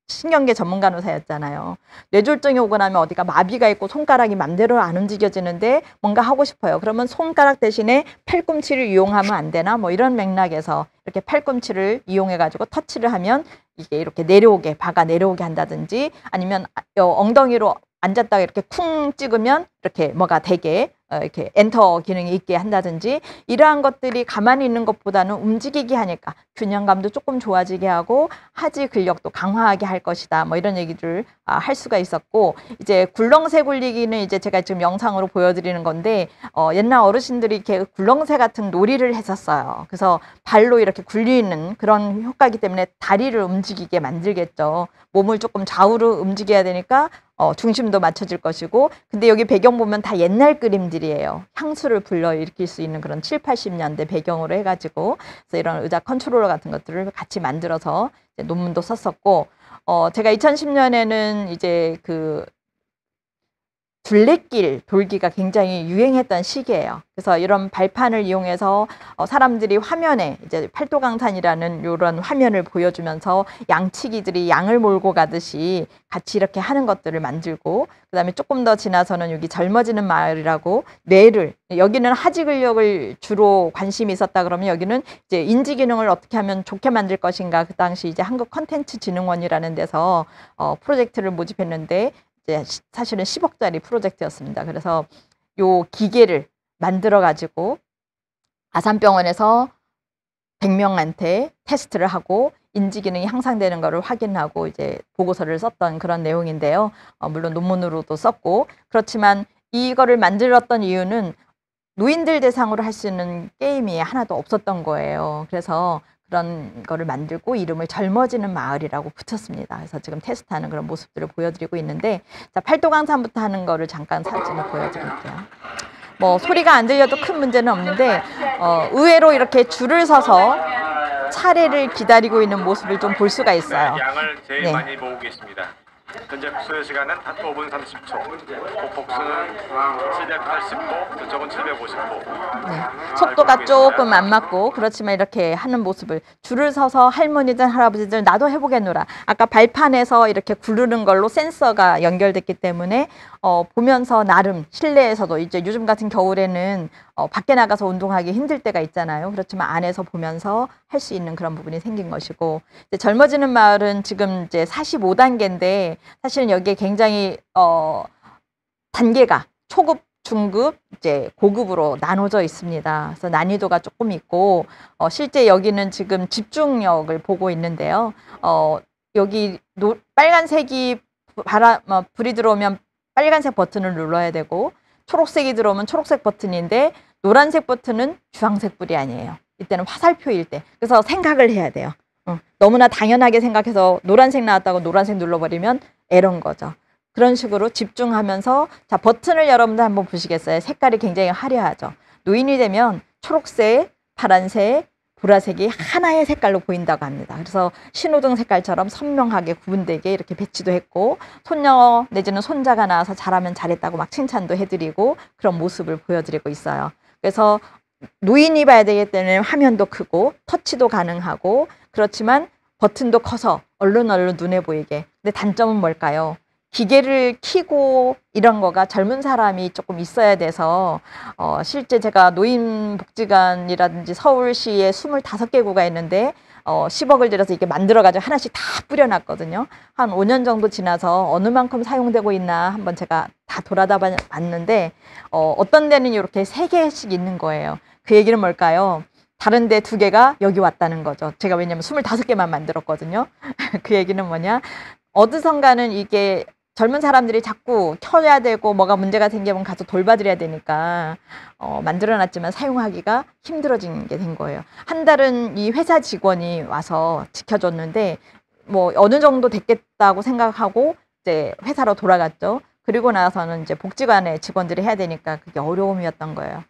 신경계 전문 간호사였잖아요. 뇌졸중이 오고 나면 어디가 마비가 있고 손가락이 맘대로 안 움직여지는데 뭔가 하고 싶어요. 그러면 손가락 대신에 팔꿈치를 이용하면 안 되나? 뭐 이런 맥락에서 이렇게 팔꿈치를 이용해 가지고 터치를 하면 이게 이렇게 내려오게 박아 내려오게 한다든지 아니면 엉덩이로 앉았다가 이렇게 쿵 찍으면 이렇게 뭐가 되게 이렇게 엔터 기능이 있게 한다든지 이러한 것들이 가만히 있는 것보다는 움직이게 하니까 균형감도 조금 좋아지게 하고 하지 근력도 강화하게 할 것이다. 뭐 이런 얘기를 할 수가 있었고 이제 굴렁쇠 굴리기는 이제 제가 지금 영상으로 보여드리는 건데 옛날 어르신들이 이렇게 굴렁쇠 같은 놀이를 했었어요. 그래서 발로 이렇게 굴리는 그런 효과이기 때문에 다리를 움직이게 만들겠죠. 몸을 조금 좌우로 움직여야 되니까 중심도 맞춰질 것이고 근데 여기 배경 보면 다 옛날 그림들이에요. 향수를 불러일으킬 수 있는 그런 7, 80년대 배경으로 해가지고 그래서 이런 의자 컨트롤러 같은 것들을 같이 만들어서 이제 논문도 썼었고 제가 2010년에는 이제 그 둘레길 돌기가 굉장히 유행했던 시기예요. 그래서 이런 발판을 이용해서 사람들이 화면에 이제 팔도강산이라는 이런 화면을 보여주면서 양치기들이 양을 몰고 가듯이 같이 이렇게 하는 것들을 만들고, 그다음에 조금 더 지나서는 여기 젊어지는 마을이라고 뇌를, 여기는 하지 근력을 주로 관심이 있었다 그러면 여기는 이제 인지 기능을 어떻게 하면 좋게 만들 것인가, 그 당시 이제 한국 컨텐츠진흥원이라는 데서 프로젝트를 모집했는데 이제 사실은 10억짜리 프로젝트였습니다. 그래서 요 기계를 만들어 가지고 아산병원에서 100명한테 테스트를 하고 인지 기능이 향상되는 것을 확인하고 이제 보고서를 썼던 그런 내용인데요. 물론 논문으로도 썼고, 그렇지만 이거를 만들었던 이유는 노인들 대상으로 할 수 있는 게임이 하나도 없었던 거예요. 그래서 그런 거를 만들고 이름을 젊어지는 마을이라고 붙였습니다. 그래서 지금 테스트하는 그런 모습들을 보여드리고 있는데, 자, 팔도강산부터 하는 거를 잠깐 사진을 보여드릴게요. 뭐 소리가 안 들려도 큰 문제는 없는데 의외로 이렇게 줄을 서서 차례를 기다리고 있는 모습을 좀 볼 수가 있어요. 양을 제일 네. 많이 모으고 있습니다. 현재 소요 시간은 5분 30초. 복수는 780호, 그쪽은 750호. 네. 속도가 조금 안 맞고 그렇지만 이렇게 하는 모습을, 줄을 서서 할머니들 할아버지들 나도 해보겠노라. 아까 발판에서 이렇게 구르는 걸로 센서가 연결됐기 때문에 보면서 나름 실내에서도 이제 요즘 같은 겨울에는 밖에 나가서 운동하기 힘들 때가 있잖아요. 그렇지만 안에서 보면서 할 수 있는 그런 부분이 생긴 것이고, 이제 젊어지는 마을은 지금 이제 45단계인데 사실은 여기에 굉장히 단계가 초급, 중급, 이제 고급으로 나눠져 있습니다. 그래서 난이도가 조금 있고, 실제 여기는 지금 집중력을 보고 있는데요. 여기 빨간색이 불이 들어오면 빨간색 버튼을 눌러야 되고, 초록색이 들어오면 초록색 버튼인데 노란색 버튼은 주황색 불이 아니에요. 이때는 화살표일 때. 그래서 생각을 해야 돼요. 너무나 당연하게 생각해서 노란색 나왔다고 노란색 눌러버리면 에러인 거죠. 그런 식으로 집중하면서, 자, 버튼을 여러분들 한번 보시겠어요? 색깔이 굉장히 화려하죠. 노인이 되면 초록색, 파란색, 보라색이 하나의 색깔로 보인다고 합니다. 그래서 신호등 색깔처럼 선명하게 구분되게 이렇게 배치도 했고, 손녀 내지는 손자가 나와서 잘하면 잘했다고 막 칭찬도 해드리고 그런 모습을 보여드리고 있어요. 그래서 노인이 봐야 되기 때문에 화면도 크고 터치도 가능하고, 그렇지만 버튼도 커서 얼른 눈에 보이게. 근데 단점은 뭘까요? 기계를 켜고 이런 거가 젊은 사람이 조금 있어야 돼서 실제 제가 노인복지관이라든지 서울시에 25개구가 있는데 10억을 들여서 이렇게 만들어가지고 하나씩 다 뿌려놨거든요. 한 5년 정도 지나서 어느 만큼 사용되고 있나 한번 제가 다 돌아다 봤는데 어떤 데는 이렇게 3개씩 있는 거예요. 그 얘기는 뭘까요? 다른 데 2개가 여기 왔다는 거죠. 제가 왜냐면 25개만 만들었거든요. 그 얘기는 뭐냐? 어디선가는 이게 젊은 사람들이 자꾸 켜야 되고 뭐가 문제가 생기면 가서 돌봐드려야 되니까 만들어놨지만 사용하기가 힘들어진 게 된 거예요. 한 달은 이 회사 직원이 와서 지켜줬는데 뭐 어느 정도 됐겠다고 생각하고 이제 회사로 돌아갔죠. 그리고 나서는 이제 복지관의 직원들이 해야 되니까 그게 어려움이었던 거예요.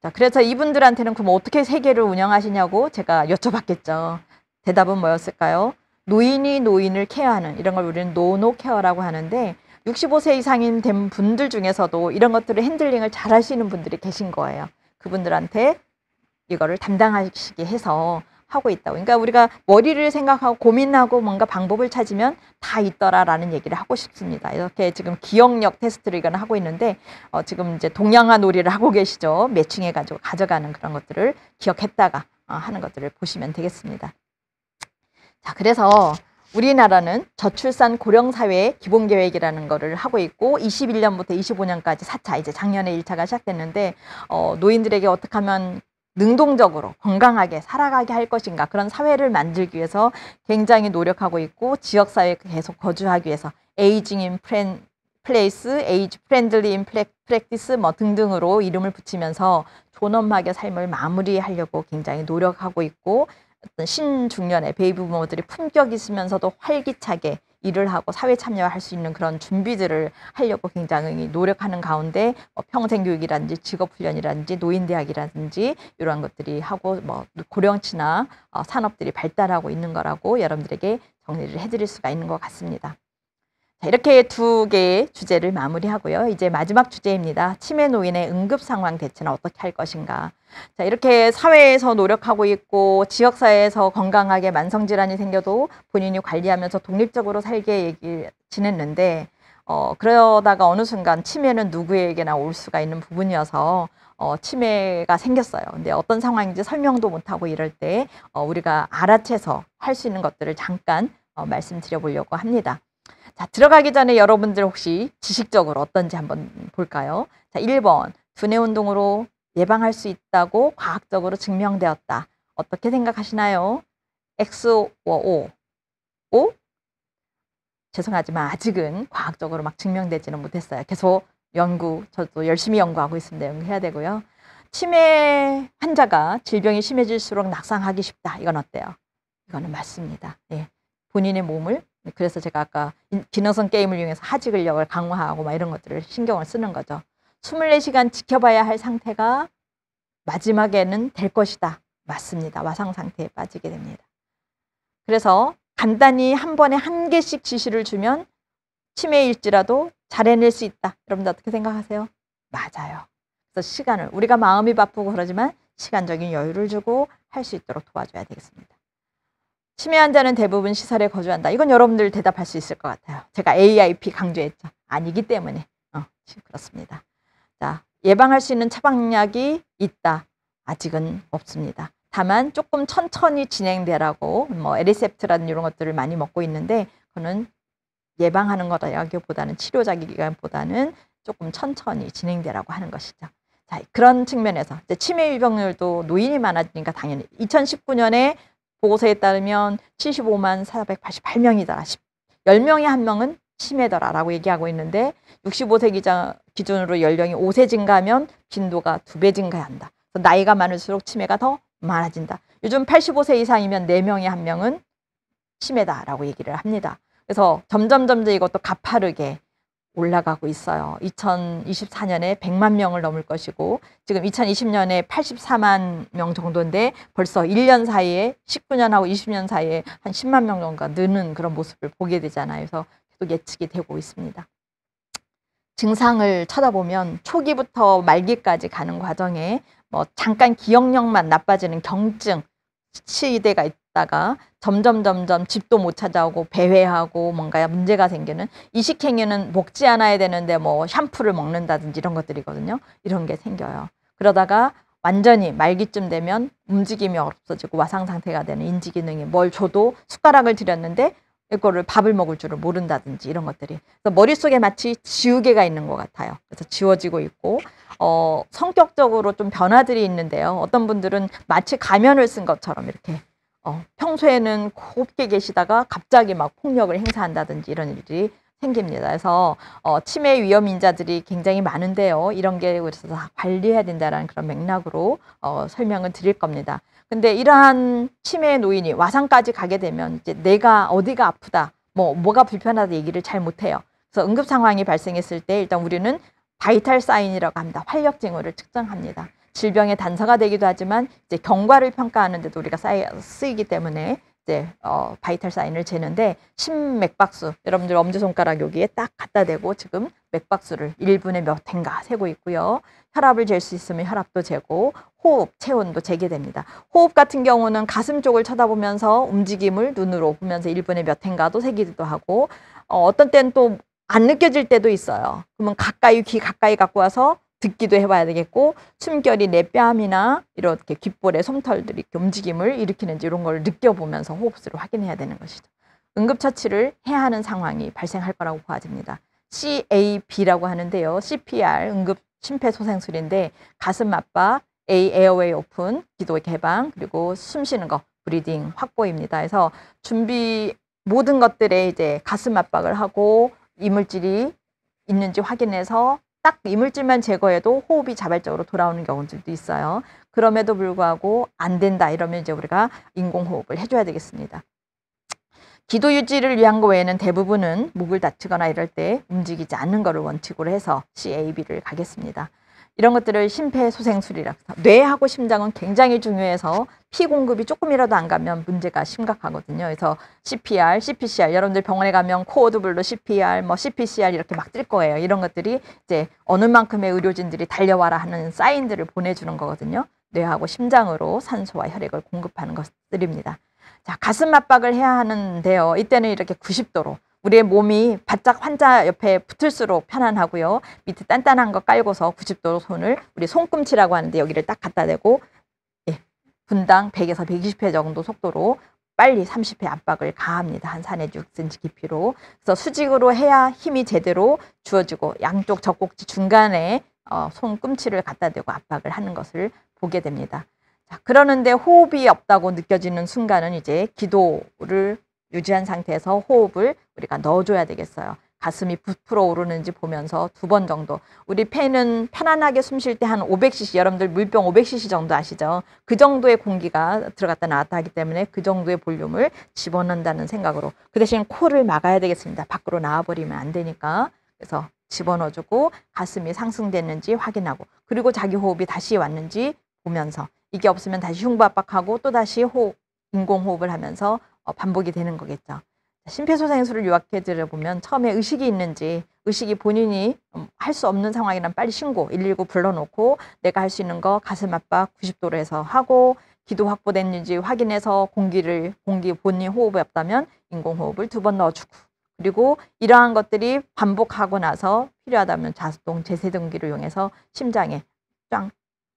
자, 그래서 이분들한테는 그럼 어떻게 3개를 운영하시냐고 제가 여쭤봤겠죠. 대답은 뭐였을까요? 노인이 노인을 케어하는, 이런 걸 우리는 노노 케어라고 하는데 65세 이상인 된 분들 중에서도 이런 것들을 핸들링을 잘 하시는 분들이 계신 거예요. 그분들한테 이거를 담당하시게 해서 하고 있다고. 그러니까 우리가 머리를 생각하고 고민하고 뭔가 방법을 찾으면 다 있더라라는 얘기를 하고 싶습니다. 이렇게 지금 기억력 테스트를 이건 하고 있는데 지금 이제 동양화 놀이를 하고 계시죠. 매칭해가지고 가져가는 그런 것들을 기억했다가 하는 것들을 보시면 되겠습니다. 자, 그래서 우리나라는 저출산 고령사회 기본계획이라는 거를 하고 있고 21년부터 25년까지 4차, 이제 작년에 1차가 시작됐는데 노인들에게 어떻게 하면 능동적으로 건강하게 살아가게 할 것인가, 그런 사회를 만들기 위해서 굉장히 노력하고 있고, 지역사회에 계속 거주하기 위해서 에이징 인 플레이스, 에이지 프렌들리 인 프랙티스 뭐 등등으로 이름을 붙이면서 존엄하게 삶을 마무리하려고 굉장히 노력하고 있고, 어떤 신중년의 베이비부모들이 품격 있으면서도 활기차게 일을 하고 사회 참여할 수 있는 그런 준비들을 하려고 굉장히 노력하는 가운데 평생교육이라든지 직업훈련이라든지 노인대학이라든지 이러한 것들이 하고 고령치나 산업들이 발달하고 있는 거라고 여러분들에게 정리를 해드릴 수가 있는 것 같습니다. 자, 이렇게 두 개의 주제를 마무리하고요. 이제 마지막 주제입니다. 치매 노인의 응급 상황 대처는 어떻게 할 것인가. 자, 이렇게 사회에서 노력하고 있고 지역사회에서 건강하게 만성질환이 생겨도 본인이 관리하면서 독립적으로 살게 지냈는데 그러다가 어느 순간 치매는 누구에게나 올 수가 있는 부분이어서 치매가 생겼어요. 근데 어떤 상황인지 설명도 못하고 이럴 때 우리가 알아채서 할 수 있는 것들을 잠깐 말씀드려보려고 합니다. 자, 들어가기 전에 여러분들 혹시 지식적으로 어떤지 한번 볼까요? 자, 1번 두뇌 운동으로 예방할 수 있다고 과학적으로 증명되었다. 어떻게 생각하시나요? X와 O. O? 죄송하지만 아직은 과학적으로 막 증명되지는 못했어요. 계속 저도 열심히 연구하고 있습니다. 연구해야 되고요. 치매 환자가 질병이 심해질수록 낙상하기 쉽다. 이건 어때요? 이거는 맞습니다. 예. 본인의 몸을, 그래서 제가 아까 기능성 게임을 이용해서 하지 근력을 강화하고 막 이런 것들을 신경을 쓰는 거죠. 24시간 지켜봐야 할 상태가 마지막에는 될 것이다. 맞습니다. 와상 상태에 빠지게 됩니다. 그래서 간단히 한 번에 한 개씩 지시를 주면 치매일지라도 잘 해낼 수 있다. 여러분들 어떻게 생각하세요? 맞아요. 그래서 시간을, 우리가 마음이 바쁘고 그러지만 시간적인 여유를 주고 할 수 있도록 도와줘야 되겠습니다. 치매 환자는 대부분 시설에 거주한다. 이건 여러분들 대답할 수 있을 것 같아요. 제가 AIP 강조했죠. 아니기 때문에. 그렇습니다. 자, 예방할 수 있는 처방약이 있다. 아직은 없습니다. 다만 조금 천천히 진행되라고 에리셉트라는 이런 것들을 많이 먹고 있는데 그거는 예방하는 거라기보다는 치료자기보다는 조금 천천히 진행되라고 하는 것이죠. 자, 그런 측면에서 이제 치매 유병률도 노인이 많아지니까 당연히 2019년에 보고서에 따르면 75만 488명이더라. 10명에 1명은 치매더라라고 얘기하고 있는데 65세 기준으로 연령이 5세 증가하면 빈도가 2배 증가한다. 그래서 나이가 많을수록 치매가 더 많아진다. 요즘 85세 이상이면 4명에 1명은 치매다라고 얘기를 합니다. 그래서 점점 이것도 가파르게 올라가고 있어요. 2024년에 100만 명을 넘을 것이고 지금 2020년에 84만 명 정도인데 벌써 1년 사이에 19년하고 20년 사이에 한 10만 명 정도가 느는 그런 모습을 보게 되잖아요. 그래서 계속 예측이 되고 있습니다. 증상을 쳐다보면 초기부터 말기까지 가는 과정에 잠깐 기억력만 나빠지는 경증 시대가 있다가 점점 집도 못 찾아오고 배회하고 뭔가 문제가 생기는 이식행위는 먹지 않아야 되는데 샴푸를 먹는다든지 이런 것들이거든요. 이런 게 생겨요. 그러다가 완전히 말기쯤 되면 움직임이 없어지고 와상 상태가 되는 인지 기능이 뭘 줘도 숟가락을 들였는데 이거를 밥을 먹을 줄을 모른다든지 이런 것들이. 그래서 머릿속에 마치 지우개가 있는 것 같아요. 그래서 지워지고 있고 성격적으로 좀 변화들이 있는데요. 어떤 분들은 마치 가면을 쓴 것처럼 이렇게 평소에는 곱게 계시다가 갑자기 막 폭력을 행사한다든지 이런 일들이 생깁니다. 그래서 치매 위험 인자들이 굉장히 많은데요. 이런 게 그래서 다 관리해야 된다는 그런 맥락으로 설명을 드릴 겁니다. 근데 이러한 치매 노인이 와상까지 가게 되면 이제 내가 어디가 아프다, 뭐가 불편하다 얘기를 잘 못해요. 그래서 응급 상황이 발생했을 때 일단 우리는 바이탈 사인이라고 합니다. 활력 징후를 측정합니다. 질병의 단서가 되기도 하지만 이제 경과를 평가하는데도 우리가 쓰이기 때문에 이제 바이탈 사인을 재는데 심맥박수, 여러분들 엄지손가락 여기에 딱 갖다 대고 지금 맥박수를 1분에 몇 회인가 세고 있고요. 혈압을 잴 수 있으면 혈압도 재고 호흡, 체온도 재게 됩니다. 호흡 같은 경우는 가슴 쪽을 쳐다보면서 움직임을 눈으로 보면서 1분에 몇 회인가도 세기도 하고 어떤 때는 또 안 느껴질 때도 있어요. 그러면 귀 가까이 갖고 와서 듣기도 해봐야 되겠고 숨결이 내 뺨이나 이렇게 귓볼에 솜털들이 이렇게 움직임을 일으키는지 이런 걸 느껴보면서 호흡수를 확인해야 되는 것이죠. 응급처치를 해야 하는 상황이 발생할 거라고 보아집니다. CAB라고 하는데요. CPR, 응급 심폐소생술인데 가슴 압박, A, 에어웨이 오픈, 기도 개방, 그리고 숨 쉬는 거, 브리딩 확보입니다. 그래서 모든 것들에 이제 가슴 압박을 하고 이물질이 있는지 확인해서 딱 이물질만 제거해도 호흡이 자발적으로 돌아오는 경우들도 있어요. 그럼에도 불구하고 안 된다 이러면 이제 우리가 인공호흡을 해줘야 되겠습니다. 기도 유지를 위한 거 외에는 대부분은 목을 다치거나 이럴 때 움직이지 않는 것을 원칙으로 해서 CAB를 가겠습니다. 이런 것들을 심폐소생술이라고 해서 뇌하고 심장은 굉장히 중요해서 피 공급이 조금이라도 안 가면 문제가 심각하거든요. 그래서 CPR, CPCR 여러분들 병원에 가면 코어드블루 CPR, 뭐 CPCR 이렇게 막 뜰 거예요. 이런 것들이 이제 어느 만큼의 의료진들이 달려와라 하는 사인들을 보내주는 거거든요. 뇌하고 심장으로 산소와 혈액을 공급하는 것들입니다. 자, 가슴 압박을 해야 하는데요. 이때는 이렇게 90도로 우리의 몸이 바짝 환자 옆에 붙을수록 편안하고요. 밑에 단단한 거 깔고서 90도로 손을 우리 손꿈치라고 하는데 여기를 딱 갖다 대고 분당 100에서 120회 정도 속도로 빨리 30회 압박을 가합니다. 한 4, 6cm 깊이로. 그래서 수직으로 해야 힘이 제대로 주어지고 양쪽 젖꼭지 중간에 손꿈치를 갖다 대고 압박을 하는 것을 보게 됩니다. 자, 그러는데 호흡이 없다고 느껴지는 순간은 이제 기도를 유지한 상태에서 호흡을 우리가 넣어줘야 되겠어요. 가슴이 부풀어 오르는지 보면서 2번 정도. 우리 폐는 편안하게 숨 쉴 때 한 500cc, 여러분들 물병 500cc 정도 아시죠? 그 정도의 공기가 들어갔다 나왔다 하기 때문에 그 정도의 볼륨을 집어넣는다는 생각으로. 그 대신 코를 막아야 되겠습니다. 밖으로 나와버리면 안 되니까. 그래서 집어넣어주고 가슴이 상승됐는지 확인하고, 그리고 자기 호흡이 다시 왔는지 보면서, 이게 없으면 다시 흉부 압박하고 또 다시 인공호흡을 하면서 반복이 되는 거겠죠. 심폐소생술을 요약해 드려보면 처음에 의식이 있는지, 의식이 본인이 할 수 없는 상황이란 빨리 신고 119 불러놓고 내가 할 수 있는 거 가슴 압박 90도로 해서 하고, 기도 확보됐는지 확인해서 공기 본인 호흡이 없다면 인공호흡을 2번 넣어주고, 그리고 이러한 것들이 반복하고 나서 필요하다면 자수동 제세동기를 이용해서 심장에 쫙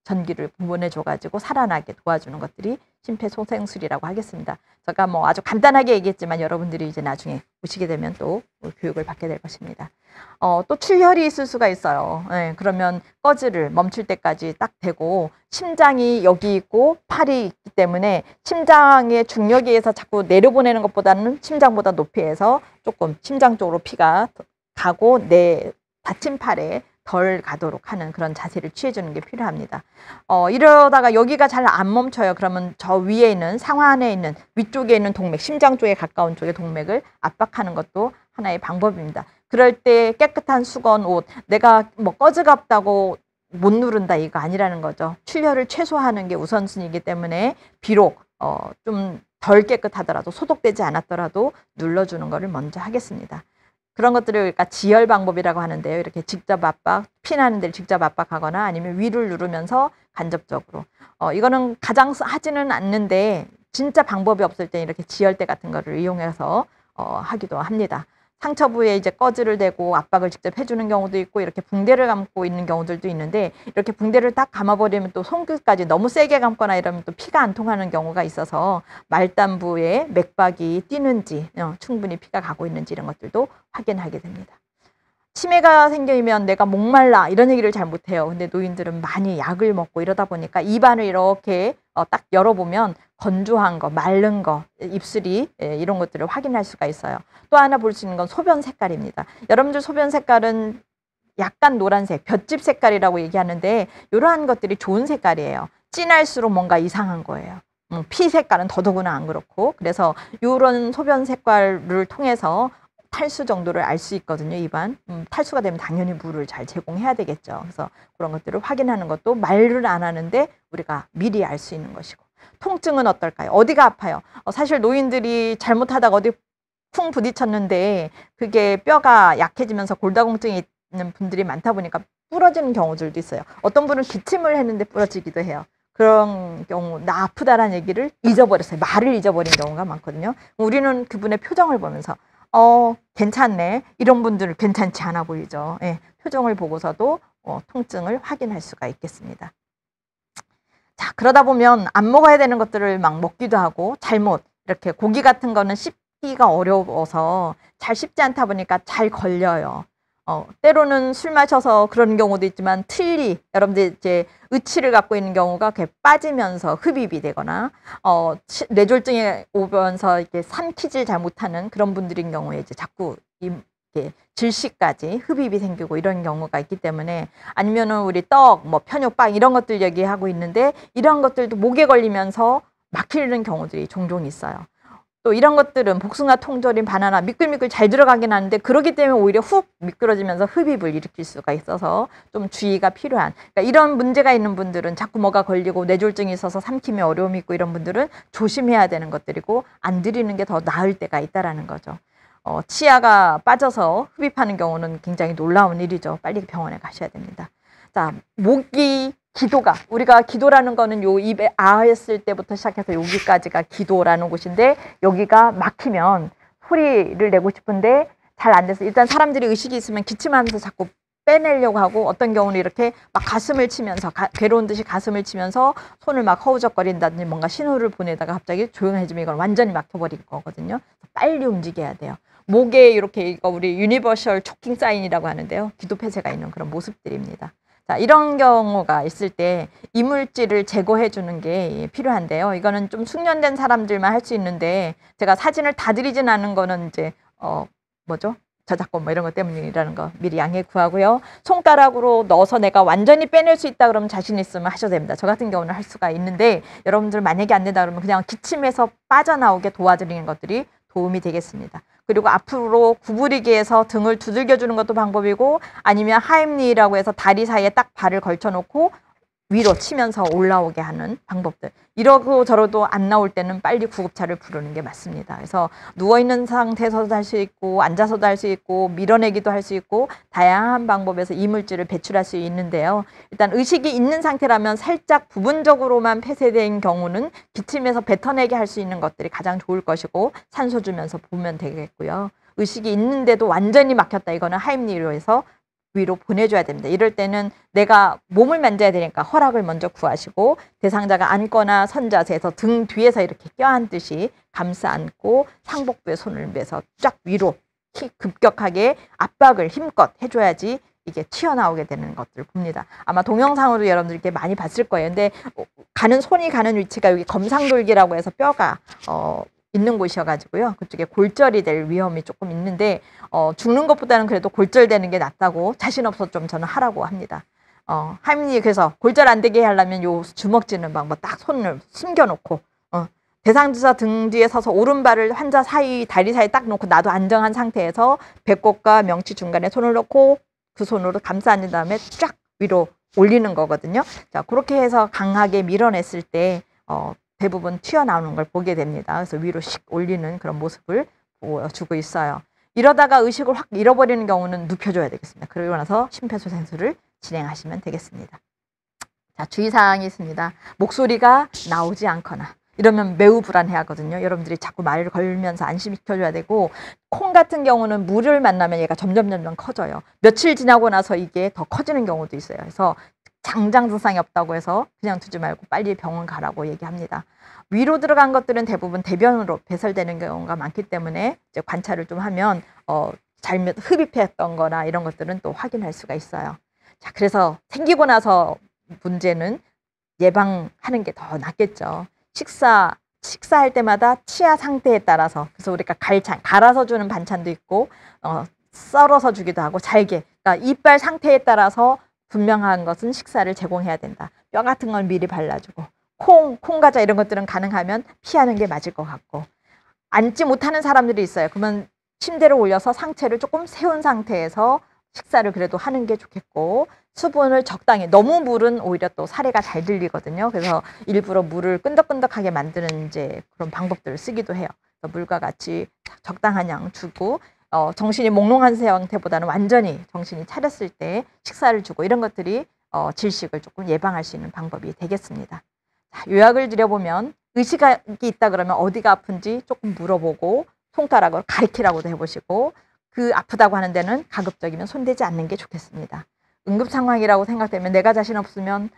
전기를 보내줘가지고 살아나게 도와주는 것들이 심폐소생술이라고 하겠습니다. 제가 뭐 아주 간단하게 얘기했지만 여러분들이 이제 나중에 오시게 되면 또 교육을 받게 될 것입니다. 또 출혈이 있을 수가 있어요. 네, 그러면 꺼즈를 멈출 때까지 딱 대고, 심장이 여기 있고 팔이 있기 때문에 심장의 중력에 의해서 자꾸 내려보내는 것보다는 심장보다 높이 해서 조금 심장 쪽으로 피가 가고 내 다친 팔에 덜 가도록 하는 그런 자세를 취해주는 게 필요합니다. 이러다가 여기가 잘 안 멈춰요. 그러면 저 위에 있는 상완에 있는 위쪽에 있는 동맥, 심장 쪽에 가까운 쪽의 동맥을 압박하는 것도 하나의 방법입니다. 그럴 때 깨끗한 수건 옷, 내가 뭐 꺼즈가 없다고 못 누른다 이거 아니라는 거죠. 출혈을 최소화하는 게 우선순위이기 때문에 비록 좀 덜 깨끗하더라도, 소독되지 않았더라도 눌러주는 것을 먼저 하겠습니다. 그런 것들을 우리가 지혈 방법이라고 하는데요. 이렇게 직접 압박, 피나는 데를 직접 압박하거나 아니면 위를 누르면서 간접적으로. 이거는 가장 하지는 않는데 진짜 방법이 없을 때 이렇게 지혈대 같은 거를 이용해서 하기도 합니다. 상처 부위에 이제 꺼즈를 대고 압박을 직접 해주는 경우도 있고, 이렇게 붕대를 감고 있는 경우들도 있는데, 이렇게 붕대를 딱 감아버리면 또 손끝까지 너무 세게 감거나 이러면 또 피가 안 통하는 경우가 있어서 말단부에 맥박이 뛰는지, 충분히 피가 가고 있는지 이런 것들도 확인하게 됩니다. 치매가 생기면 내가 목말라 이런 얘기를 잘 못해요. 근데 노인들은 많이 약을 먹고 이러다 보니까 입안을 이렇게 딱 열어보면 건조한 거, 마른 거, 입술이 이런 것들을 확인할 수가 있어요. 또 하나 볼 수 있는 건 소변 색깔입니다. 여러분들 소변 색깔은 약간 노란색, 볏짚 색깔이라고 얘기하는데 이러한 것들이 좋은 색깔이에요. 진할수록 뭔가 이상한 거예요. 피 색깔은 더더구나 안 그렇고, 그래서 이런 소변 색깔을 통해서 탈수 정도를 알 수 있거든요. 입안. 탈수가 되면 당연히 물을 잘 제공해야 되겠죠. 그래서 그런 것들을 확인하는 것도 말을 안 하는데 우리가 미리 알 수 있는 것이고. 통증은 어떨까요? 어디가 아파요? 사실 노인들이 잘못하다가 어디 쿵 부딪혔는데 그게 뼈가 약해지면서 골다공증이 있는 분들이 많다 보니까 부러지는 경우들도 있어요. 어떤 분은 기침을 했는데 부러지기도 해요. 그런 경우, 나 아프다라는 얘기를 잊어버렸어요. 말을 잊어버린 경우가 많거든요. 우리는 그분의 표정을 보면서 괜찮네. 이런 분들은 괜찮지 않아 보이죠. 예, 표정을 보고서도 통증을 확인할 수가 있겠습니다. 자, 그러다 보면 안 먹어야 되는 것들을 막 먹기도 하고, 잘못 이렇게 고기 같은 거는 씹기가 어려워서 잘 씹지 않다 보니까 잘 걸려요. 때로는 술 마셔서 그런 경우도 있지만 여러분들 이제 의치를 갖고 있는 경우가 이렇게 빠지면서 흡입이 되거나 뇌졸중에 오면서 이렇게 삼키질 잘 못하는 그런 분들인 경우에 이제 자꾸 이렇게 질식까지 흡입이 생기고 이런 경우가 있기 때문에, 아니면은 우리 떡, 뭐 편육빵 이런 것들 얘기하고 있는데 이런 것들도 목에 걸리면서 막히는 경우들이 종종 있어요. 또 이런 것들은 복숭아, 통조림, 바나나 미끌미끌 잘 들어가긴 하는데 그러기 때문에 오히려 훅 미끄러지면서 흡입을 일으킬 수가 있어서 좀 주의가 필요한, 그러니까 이런 문제가 있는 분들은 자꾸 뭐가 걸리고 뇌졸중이 있어서 삼킴에 어려움이 있고 이런 분들은 조심해야 되는 것들이고 안 드리는 게 더 나을 때가 있다라는 거죠. 치아가 빠져서 흡입하는 경우는 굉장히 놀라운 일이죠. 빨리 병원에 가셔야 됩니다. 자, 모기 기도가, 우리가 기도라는 거는 요 입에 아 했을 때부터 시작해서 여기까지가 기도라는 곳인데, 여기가 막히면 소리를 내고 싶은데 잘 안 돼서 일단 사람들이 의식이 있으면 기침하면서 자꾸 빼내려고 하고, 어떤 경우는 이렇게 막 가슴을 치면서 괴로운 듯이 가슴을 치면서 손을 막 허우적거린다든지 뭔가 신호를 보내다가 갑자기 조용해지면 이건 완전히 막혀버릴 거거든요. 빨리 움직여야 돼요. 목에 이렇게, 이거 우리 유니버셜 초킹 사인이라고 하는데요. 기도 폐쇄가 있는 그런 모습들입니다. 자, 이런 경우가 있을 때 이물질을 제거해 주는 게 필요한데요. 이거는 좀 숙련된 사람들만 할 수 있는데, 제가 사진을 다 드리진 않은 거는 이제 저작권 뭐 이런 것 때문이라는 거 미리 양해 구하고요. 손가락으로 넣어서 내가 완전히 빼낼 수 있다 그러면 자신 있으면 하셔도 됩니다. 저 같은 경우는 할 수가 있는데, 여러분들 만약에 안 된다 그러면 그냥 기침해서 빠져나오게 도와드리는 것들이 도움이 되겠습니다. 그리고 앞으로 구부리기 해서 등을 두들겨 주는 것도 방법이고, 아니면 하임리라고 해서 다리 사이에 딱 발을 걸쳐 놓고 위로 치면서 올라오게 하는 방법들. 이러고 저러도 안 나올 때는 빨리 구급차를 부르는 게 맞습니다. 그래서 누워있는 상태에서도 할 수 있고, 앉아서도 할 수 있고, 밀어내기도 할 수 있고, 다양한 방법에서 이물질을 배출할 수 있는데요. 일단 의식이 있는 상태라면 살짝 부분적으로만 폐쇄된 경우는 기침에서 뱉어내게 할 수 있는 것들이 가장 좋을 것이고, 산소 주면서 보면 되겠고요. 의식이 있는데도 완전히 막혔다, 이거는 하임리로 해서 위로 보내줘야 됩니다. 이럴 때는 내가 몸을 만져야 되니까 허락을 먼저 구하시고, 대상자가 앉거나 선자세에서 등 뒤에서 이렇게 껴안듯이 감싸 안고 상복부에 손을 매서 쫙 위로 급격하게 압박을 힘껏 해줘야지 이게 튀어나오게 되는 것들을 봅니다. 아마 동영상으로 여러분들 이렇게 많이 봤을 거예요. 근데 손이 가는 위치가 여기 검상돌기라고 해서 뼈가 있는 곳이어가지고요. 그쪽에 골절이 될 위험이 조금 있는데, 죽는 것보다는 그래도 골절되는 게 낫다고 자신 없어 좀 저는 하라고 합니다. 하임리, 그래서 골절 안 되게 하려면 요 주먹 쥐는 방법, 딱 손을 숨겨놓고, 대상자 등 뒤에 서서 오른발을 환자 사이, 다리 사이 딱 놓고 나도 안정한 상태에서 배꼽과 명치 중간에 손을 넣고 그 손으로 감싸 안은 다음에 쫙 위로 올리는 거거든요. 자, 그렇게 해서 강하게 밀어냈을 때, 대부분 튀어나오는 걸 보게 됩니다. 그래서 위로 씩 올리는 그런 모습을 보여주고 있어요. 이러다가 의식을 확 잃어버리는 경우는 눕혀줘야 되겠습니다. 그러고 나서 심폐소생술을 진행하시면 되겠습니다. 자, 주의사항이 있습니다. 목소리가 나오지 않거나 이러면 매우 불안해하거든요. 여러분들이 자꾸 말을 걸면서 안심시켜줘야 되고, 콩 같은 경우는 물을 만나면 얘가 점점 커져요. 며칠 지나고 나서 이게 더 커지는 경우도 있어요. 그래서 장장 증상이 없다고 해서 그냥 두지 말고 빨리 병원 가라고 얘기합니다. 위로 들어간 것들은 대부분 대변으로 배설되는 경우가 많기 때문에 이제 관찰을 좀 하면 잘못 흡입했던 거나 이런 것들은 또 확인할 수가 있어요. 자, 그래서 생기고 나서 문제는 예방하는 게 더 낫겠죠. 식사할 때마다 치아 상태에 따라서, 그래서 우리가 갈아서 주는 반찬도 있고, 썰어서 주기도 하고, 잘게, 그러니까 이빨 상태에 따라서 분명한 것은 식사를 제공해야 된다. 뼈 같은 걸 미리 발라주고, 콩 과자 이런 것들은 가능하면 피하는 게 맞을 것 같고, 앉지 못하는 사람들이 있어요. 그러면 침대를 올려서 상체를 조금 세운 상태에서 식사를 그래도 하는 게 좋겠고, 수분을 적당히, 너무 물은 오히려 또 사례가 잘 들리거든요. 그래서 일부러 물을 끈덕끈덕하게 만드는 이제 그런 방법들을 쓰기도 해요. 물과 같이 적당한 양 주고, 정신이 몽롱한 상태보다는 완전히 정신이 차렸을 때 식사를 주고, 이런 것들이 질식을 조금 예방할 수 있는 방법이 되겠습니다. 자, 요약을 드려보면, 의식이 있다 그러면 어디가 아픈지 조금 물어보고, 손가락으로 가리키라고도 해보시고, 그 아프다고 하는 데는 가급적이면 손대지 않는 게 좋겠습니다. 응급 상황이라고 생각되면 내가 자신 없으면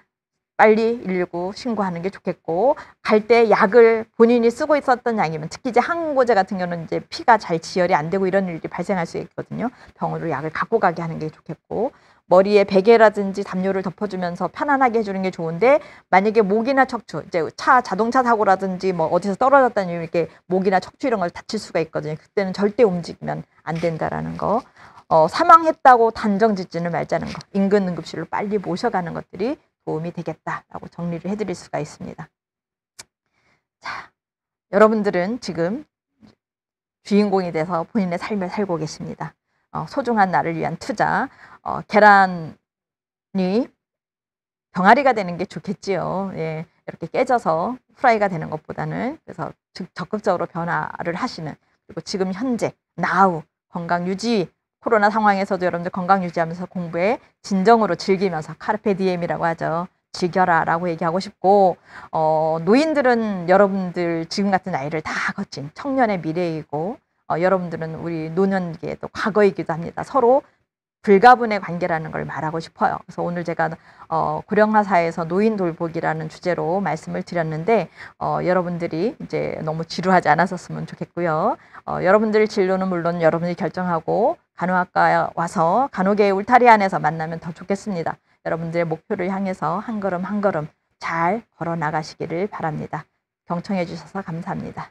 빨리 119 신고하는 게 좋겠고, 갈 때 약을 본인이 쓰고 있었던 약이면, 특히 이제 항고제 같은 경우는 이제 피가 잘 지혈이 안 되고 이런 일이 발생할 수 있거든요. 병원으로 약을 갖고 가게 하는 게 좋겠고, 머리에 베개라든지 담요를 덮어주면서 편안하게 해주는 게 좋은데, 만약에 목이나 척추, 이제 자동차 사고라든지 뭐 어디서 떨어졌다는 이렇게 목이나 척추 이런 걸 다칠 수가 있거든요. 그때는 절대 움직이면 안 된다라는 거. 사망했다고 단정 짓지는 말자는 거. 인근 응급실로 빨리 모셔가는 것들이 도움이 되겠다라고 정리를 해드릴 수가 있습니다. 자, 여러분들은 지금 주인공이 돼서 본인의 삶을 살고 계십니다. 소중한 나를 위한 투자. 계란이 병아리가 되는 게 좋겠지요. 예, 이렇게 깨져서 프라이가 되는 것보다는. 그래서 적극적으로 변화를 하시는, 그리고 지금 현재 나우 건강 유지, 코로나 상황에서도 여러분들 건강 유지하면서 공부에 진정으로 즐기면서 카르페 디엠이라고 하죠. 즐겨라 라고 얘기하고 싶고, 노인들은 여러분들 지금 같은 나이를 다 거친 청년의 미래이고, 여러분들은 우리 노년기의 또 과거이기도 합니다. 서로 불가분의 관계라는 걸 말하고 싶어요. 그래서 오늘 제가 고령화사회에서 노인 돌보기라는 주제로 말씀을 드렸는데, 여러분들이 이제 너무 지루하지 않았었으면 좋겠고요. 여러분들 진로는 물론 여러분이 결정하고 간호학과에 와서 간호계의 울타리 안에서 만나면 더 좋겠습니다. 여러분들의 목표를 향해서 한 걸음 한 걸음 잘 걸어 나가시기를 바랍니다. 경청해 주셔서 감사합니다.